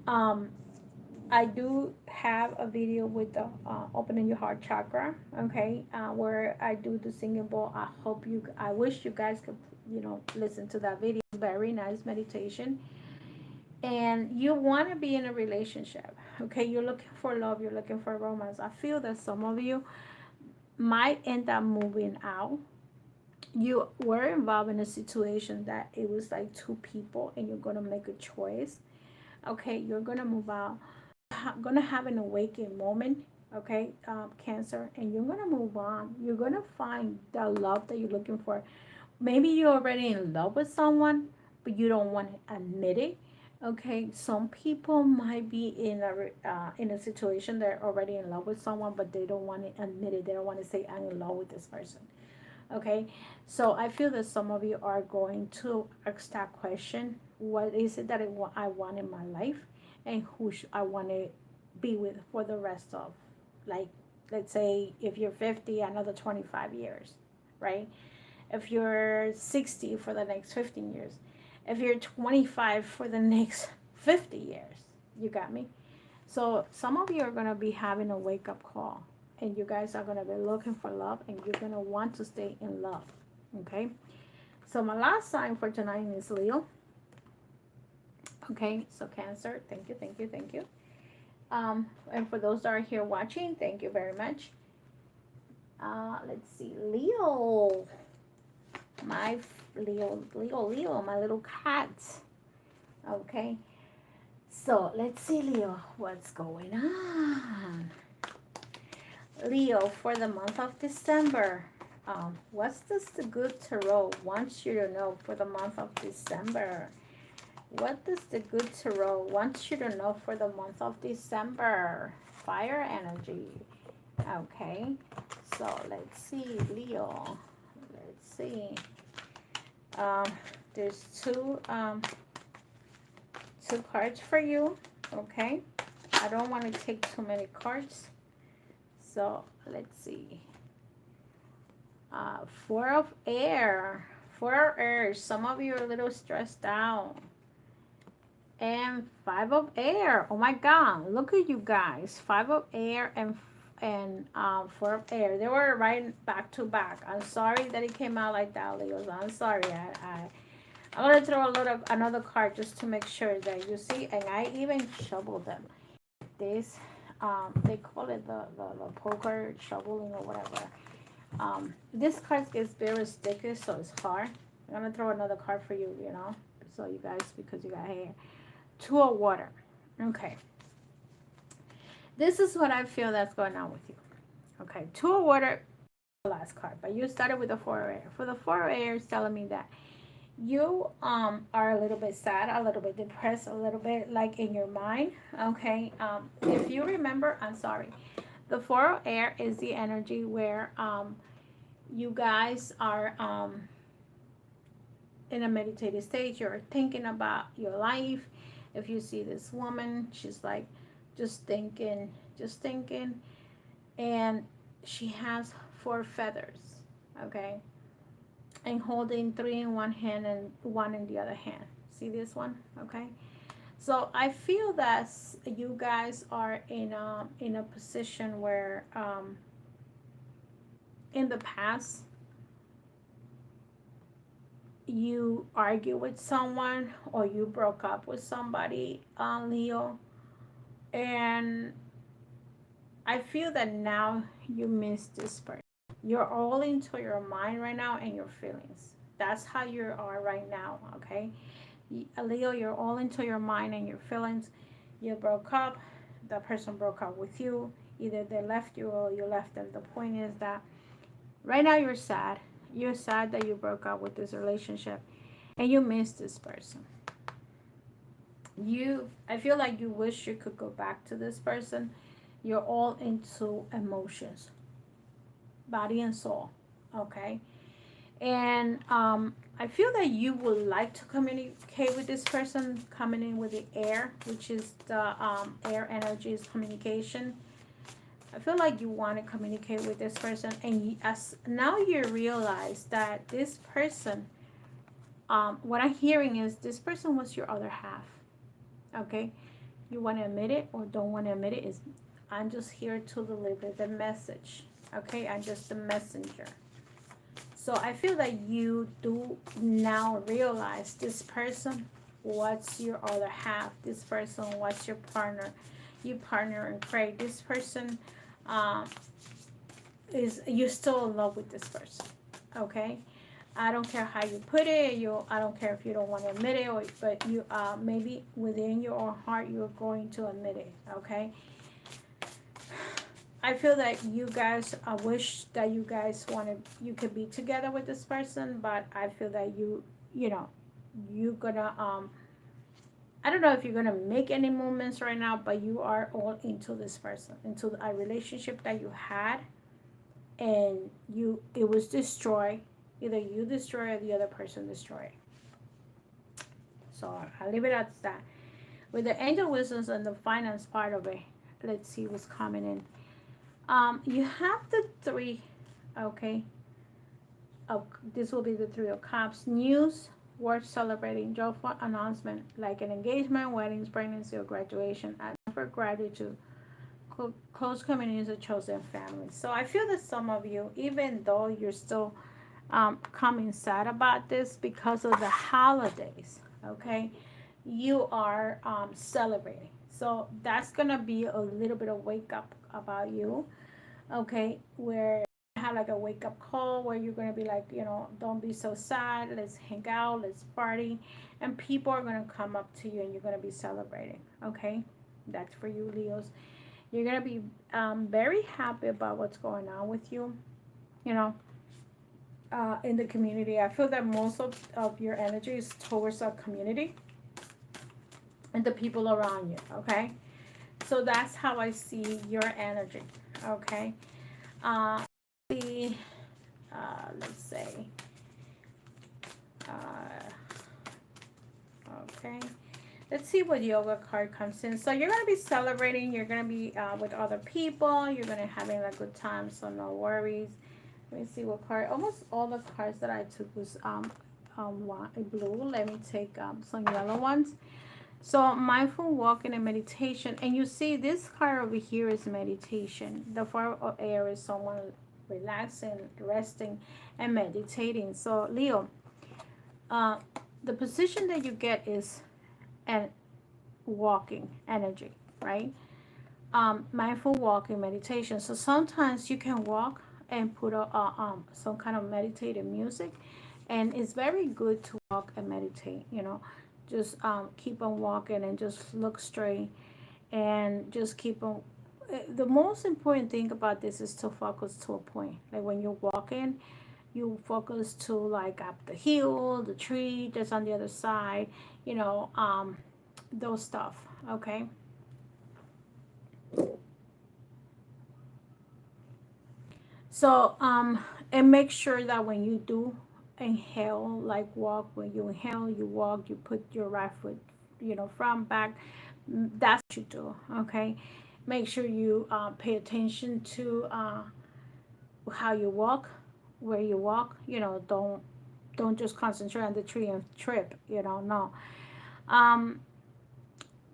Um, I do have a video with the opening your heart chakra, okay, where I do the singing bowl. I wish you guys could, listen to that video. Very nice meditation. And you want to be in a relationship, okay? You're looking for love, you're looking for romance. I feel that some of you might end up moving out. You were involved in a situation that it was like two people and you're going to make a choice, okay? You're going to move out, going to have an awakening moment, okay, Cancer, and you're going to move on. You're going to find the love that you're looking for. Maybe you're already in love with someone, but you don't want to admit it. Okay, some people might be in a situation they're already in love with someone, but they don't want to admit it. They don't want to say, I'm in love with this person. Okay, so I feel that some of you are going to ask that question: what is it that I want in my life, and who I want to be with for the rest of, like, let's say if you're 50, another 25 years, right? If you're 60, for the next 15 years. If you're 25, for the next 50 years. You got me? So some of you are going to be having a wake-up call, and you guys are going to be looking for love, and you're going to want to stay in love, okay? So my last sign for tonight is Leo. Okay, so Cancer, thank you, thank you, thank you. And for those that are here watching, thank you very much. Let's see, Leo. My Leo, my little cat. Okay, so let's see, Leo, what's going on? Leo, for the month of December, what's this the good tarot wants you to know for the month of December? What does the good tarot want you to know for the month of December? Fire energy. Okay, so let's see, Leo. Let's see. There's two cards for you. Okay, I don't want to take too many cards, so let's see. Four of air. Some of you are a little stressed out, and 5 of air. Oh my God, look at you guys. 5 of air and 4 of air. They were right back to back. I'm sorry that it came out like that, Leos. I'm sorry. I'm gonna throw another card just to make sure that you see. And I even shoveled them. This they call it the poker shoveling or whatever. This card gets very sticky, so it's hard. I'm gonna throw another card for you, you know, so you guys, because you got hair. 2 of water. Okay. This is what I feel that's going on with you. Okay. 2 of water, the last card, but you started with the 4 of air. For the 4 of air, it's telling me that you are a little bit sad, a little bit depressed, a little bit like in your mind. Okay. If you remember, I'm sorry. The 4 of air is the energy where you guys are in a meditative stage. You're thinking about your life. If you see this woman, she's like just thinking, and she has 4 feathers, okay, and holding 3 in one hand and 1 in the other hand. See this one? Okay. So I feel that you guys are in a position where in the past you argue with someone or you broke up with somebody, Leo, and I feel that now you miss this person. You're all into your mind right now and your feelings. That's how you are right now, okay? Leo, you're all into your mind and your feelings. You broke up. The person broke up with you. Either they left you or you left them. The point is that right now you're sad. You're sad that you broke up with this relationship and you miss this person. I feel like you wish you could go back to this person. You're all into emotions, body and soul, okay? And I feel that you would like to communicate with this person, coming in with the air, which is the air energy is communication. I feel like you want to communicate with this person, and as now you realize that this person, what I'm hearing is this person was your other half, okay? You want to admit it or don't want to admit it, is I'm just here to deliver the message, okay? I'm just a messenger. So I feel that you do now realize this person was your other half. This person was your partner. You partner and pray. This person is, you're still in love with this person, okay? I don't care how you put it. I don't care if you don't want to admit it, but you maybe within your own heart you're going to admit it, okay? I feel that you guys, I wish that you guys you could be together with this person, but I feel that you're gonna, I don't know if you're gonna make any movements right now, but you are all into this person, into a relationship that you had, and it was destroyed. Either you destroy or the other person destroy. So I'll leave it at that. With the angel wisdoms and the finance part of it, let's see what's coming in. You have the 3, okay. This will be the 3 of cups. News, worth celebrating, joyful announcement, like an engagement, weddings, pregnancy, or graduation. And for gratitude, close communities, or chosen family. So I feel that some of you, even though you're still coming sad about this because of the holidays, okay, you are celebrating. So that's gonna be a little bit of wake up about you, okay, where you have like a wake up call where you're gonna be like, don't be so sad, let's hang out, let's party, and people are gonna come up to you and you're gonna be celebrating, okay? That's for you, Leos. You're gonna be very happy about what's going on with you, in the community. I feel that most of your energy is towards a community and the people around you, okay? So that's how I see your energy, okay? Let's say, okay. Let's see what yoga card comes in. So you're going to be celebrating. You're going to be with other people. You're going to having a good time, so no worries. Let me see what card. Almost all the cards that I took was blue. Let me take some yellow ones. So mindful walking and meditation, and you see this card over here is meditation. The four of air is someone relaxing, resting, and meditating. So Leo, uh, the position that you get is an walking energy, right? Mindful walking meditation. So sometimes you can walk and put some kind of meditative music, and it's very good to walk and meditate. Just keep on walking and just look straight and just keep on. The most important thing about this is to focus to a point. Like when you're walking, you focus to like up the hill, the tree that's on the other side. You know, those stuff. Okay. So, and make sure that when you do inhale, like walk, when you inhale, you walk, you put your right foot, front, back. That's what you do, okay? Make sure you pay attention to how you walk, where you walk. Don't just concentrate on the tree and trip. No. Um,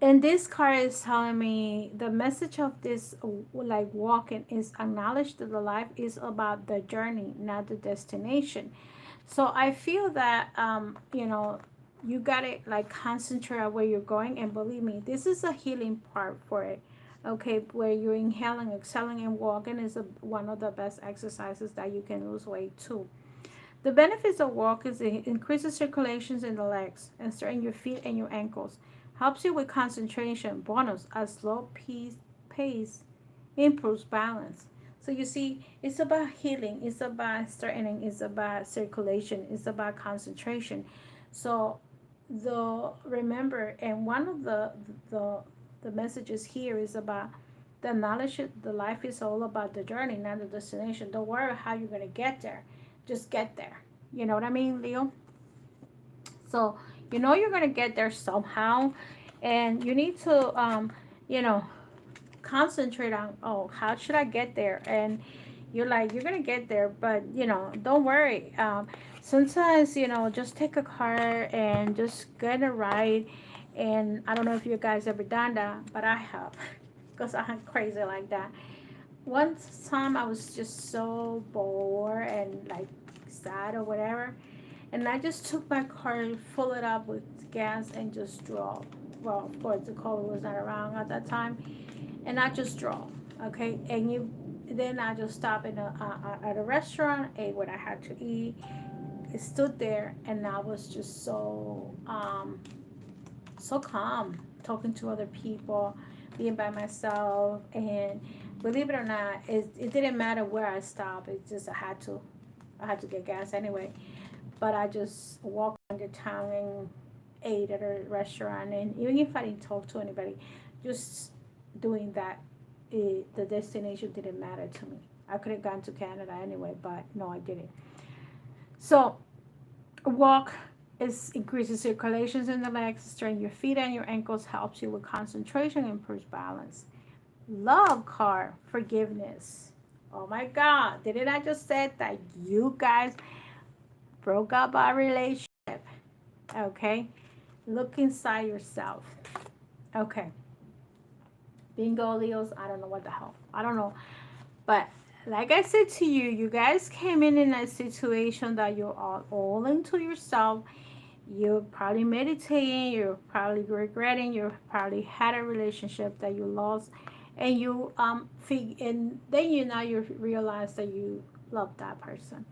and this card is telling me the message of this like walking is acknowledge that the life is about the journey, not the destination. So I feel that you gotta like concentrate on where you're going, and believe me, this is a healing part for it. Okay, where you're inhaling, exhaling, and walking is one of the best exercises that you can lose weight too. The benefits of walk is it increases circulations in the legs and strengthens your feet and your ankles. Helps you with concentration. Bonus, a slow pace improves balance. So you see, it's about healing, it's about strengthening, it's about circulation, it's about concentration. So the remember, and one of the the messages here is about the knowledge that the life is all about the journey, not the destination. Don't worry how you're gonna get there. Just get there. You know what I mean, Leo? So you're gonna get there somehow, and you need to you know concentrate on, oh, how should I get there? And you're gonna get there, but don't worry. Sometimes just take a car and just get a ride. And I don't know if you guys ever done that, but I have, because I'm crazy like that. One time I was just so bored and like sad or whatever, and I just took my car, fill it up with gas, and just drove. Well, of course the car was not around at that time, and I just drove. Okay, and then I just stopped at a restaurant, ate what I had to eat, stood there, and I was just so calm, talking to other people, being by myself. And believe it or not, it didn't matter where I stopped. It just I had to get gas anyway. But I just walked around the town and ate at a restaurant. And even if I didn't talk to anybody, just doing that, the destination didn't matter to me. I could have gone to Canada anyway, but no, I didn't. So walk is increases circulations in the legs, strengthens your feet and your ankles, helps you with concentration, improves balance. Love card, forgiveness. Oh my God, didn't I just say that you guys broke up our relationship? Okay, look inside yourself. Okay, bingo, Leos. I don't know what the hell. I don't know, but like I said to you, you guys came in a situation that you're all into yourself. You're probably meditating, you're probably regretting, you probably had a relationship that you lost, and and then you realize that you love that person.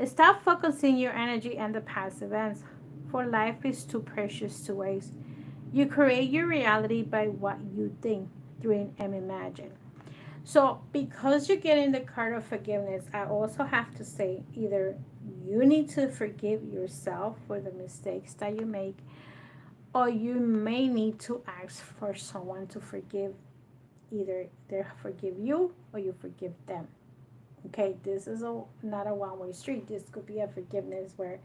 Stop focusing your energy on the past events, for life is too precious to waste. You create your reality by what you think, dream, and imagine. So, because you're getting the card of forgiveness, I also have to say either you need to forgive yourself for the mistakes that you make, or you may need to ask for someone to forgive. Either they forgive you or you forgive them. Okay, this is not a one-way street. This could be a forgiveness where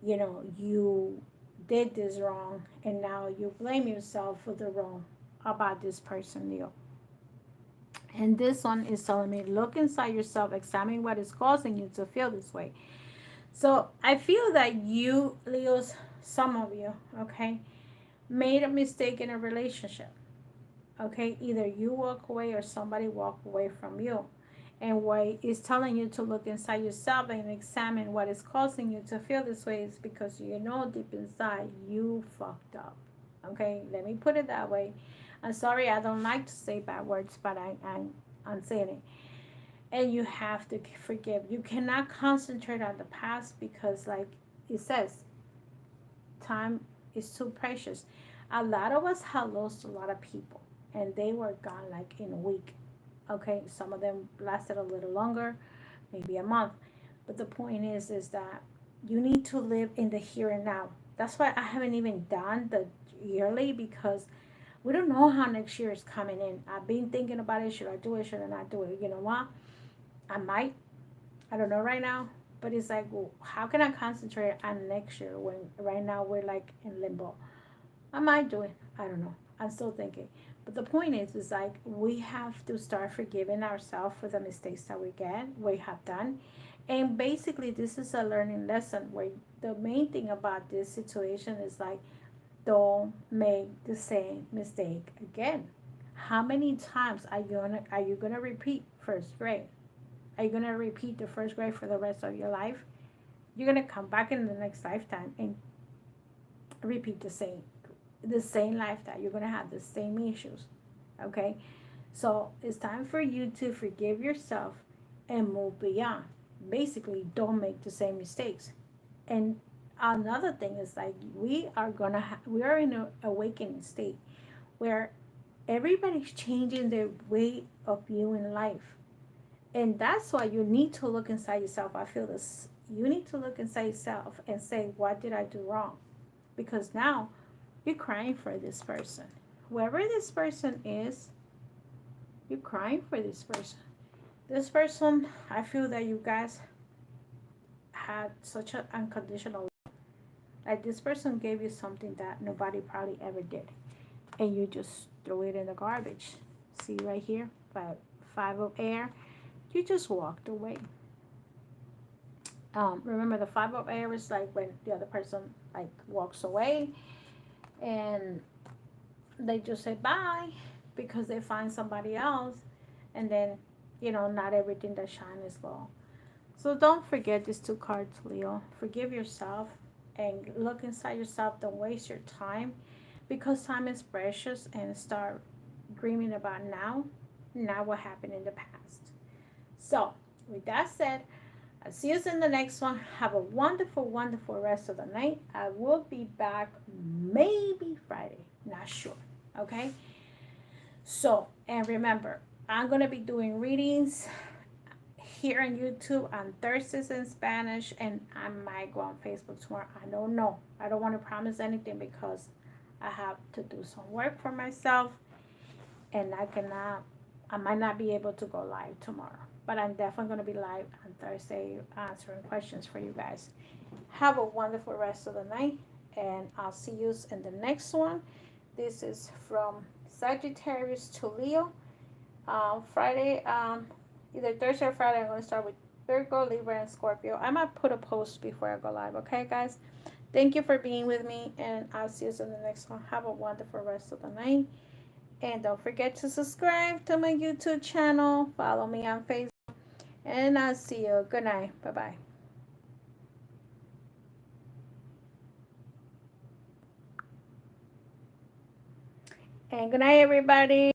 you did this wrong, and now you blame yourself for the wrong about this person, Leo. And this one is telling me, look inside yourself, examine what is causing you to feel this way. So I feel that you, Leos, some of you, okay, made a mistake in a relationship. Okay, either you walk away or somebody walk away from you. And what is telling you to look inside yourself and examine what is causing you to feel this way is because you know deep inside you fucked up. Okay, let me put it that way. I'm sorry, I don't like to say bad words, but I'm saying it. And you have to forgive. You cannot concentrate on the past because, like it says, time is too precious. A lot of us have lost a lot of people, and they were gone like in a week. Okay, some of them lasted a little longer, maybe a month. But the point is that you need to live in the here and now. That's why I haven't even done the yearly, because we don't know how next year is coming in. I've been thinking about it. Should I do it? Should I not do it? You know what? I might. I don't know right now. But it's like, well, how can I concentrate on next year when right now we're like in limbo? I might do it. I don't know. I'm still thinking. But the point is like we have to start forgiving ourselves for the mistakes that we have done. And basically, this is a learning lesson where the main thing about this situation is like, don't make the same mistake again. How many times are you gonna repeat first grade? Are you gonna repeat the first grade for the rest of your life? You're gonna come back in the next lifetime and repeat the same lifetime. You're gonna have the same issues. Okay? So it's time for you to forgive yourself and move beyond. Basically, don't make the same mistakes. And another thing is like we are in an awakening state where everybody's changing their way of viewing life. And that's why you need to look inside yourself. I feel this. You need to look inside yourself and say, what did I do wrong? Because now you're crying for this person. Whoever this person is, you're crying for this person. This person, I feel that you guys had such an unconditional love. Like this person gave you something that nobody probably ever did. And you just threw it in the garbage. See right here? Five of air. You just walked away. Remember the five of air is like when the other person like walks away and they just say bye because they find somebody else, and then not everything that shines is gold. So don't forget these two cards, Leo. Forgive yourself and look inside yourself. Don't waste your time because time is precious, and start dreaming about now, not what happened in the past. So with that said, I'll see you in the next one. Have a wonderful, wonderful rest of the night. I will be back maybe Friday. Not sure. Okay? So, and remember, I'm going to be doing readings here on YouTube on Thursdays in Spanish, and I might go on Facebook tomorrow. I don't know. I don't want to promise anything because I have to do some work for myself, and I might not be able to go live tomorrow. But I'm definitely going to be live on Thursday answering questions for you guys. Have a wonderful rest of the night, and I'll see you in the next one. This is from Sagittarius to Leo. Friday, either Thursday or Friday, I'm going to start with Virgo, Libra, and Scorpio. I might put a post before I go live, okay, guys? Thank you for being with me, and I'll see you in the next one. Have a wonderful rest of the night. And don't forget to subscribe to my YouTube channel. Follow me on Facebook. And I'll see you. Good night. Bye-bye. And good night, everybody.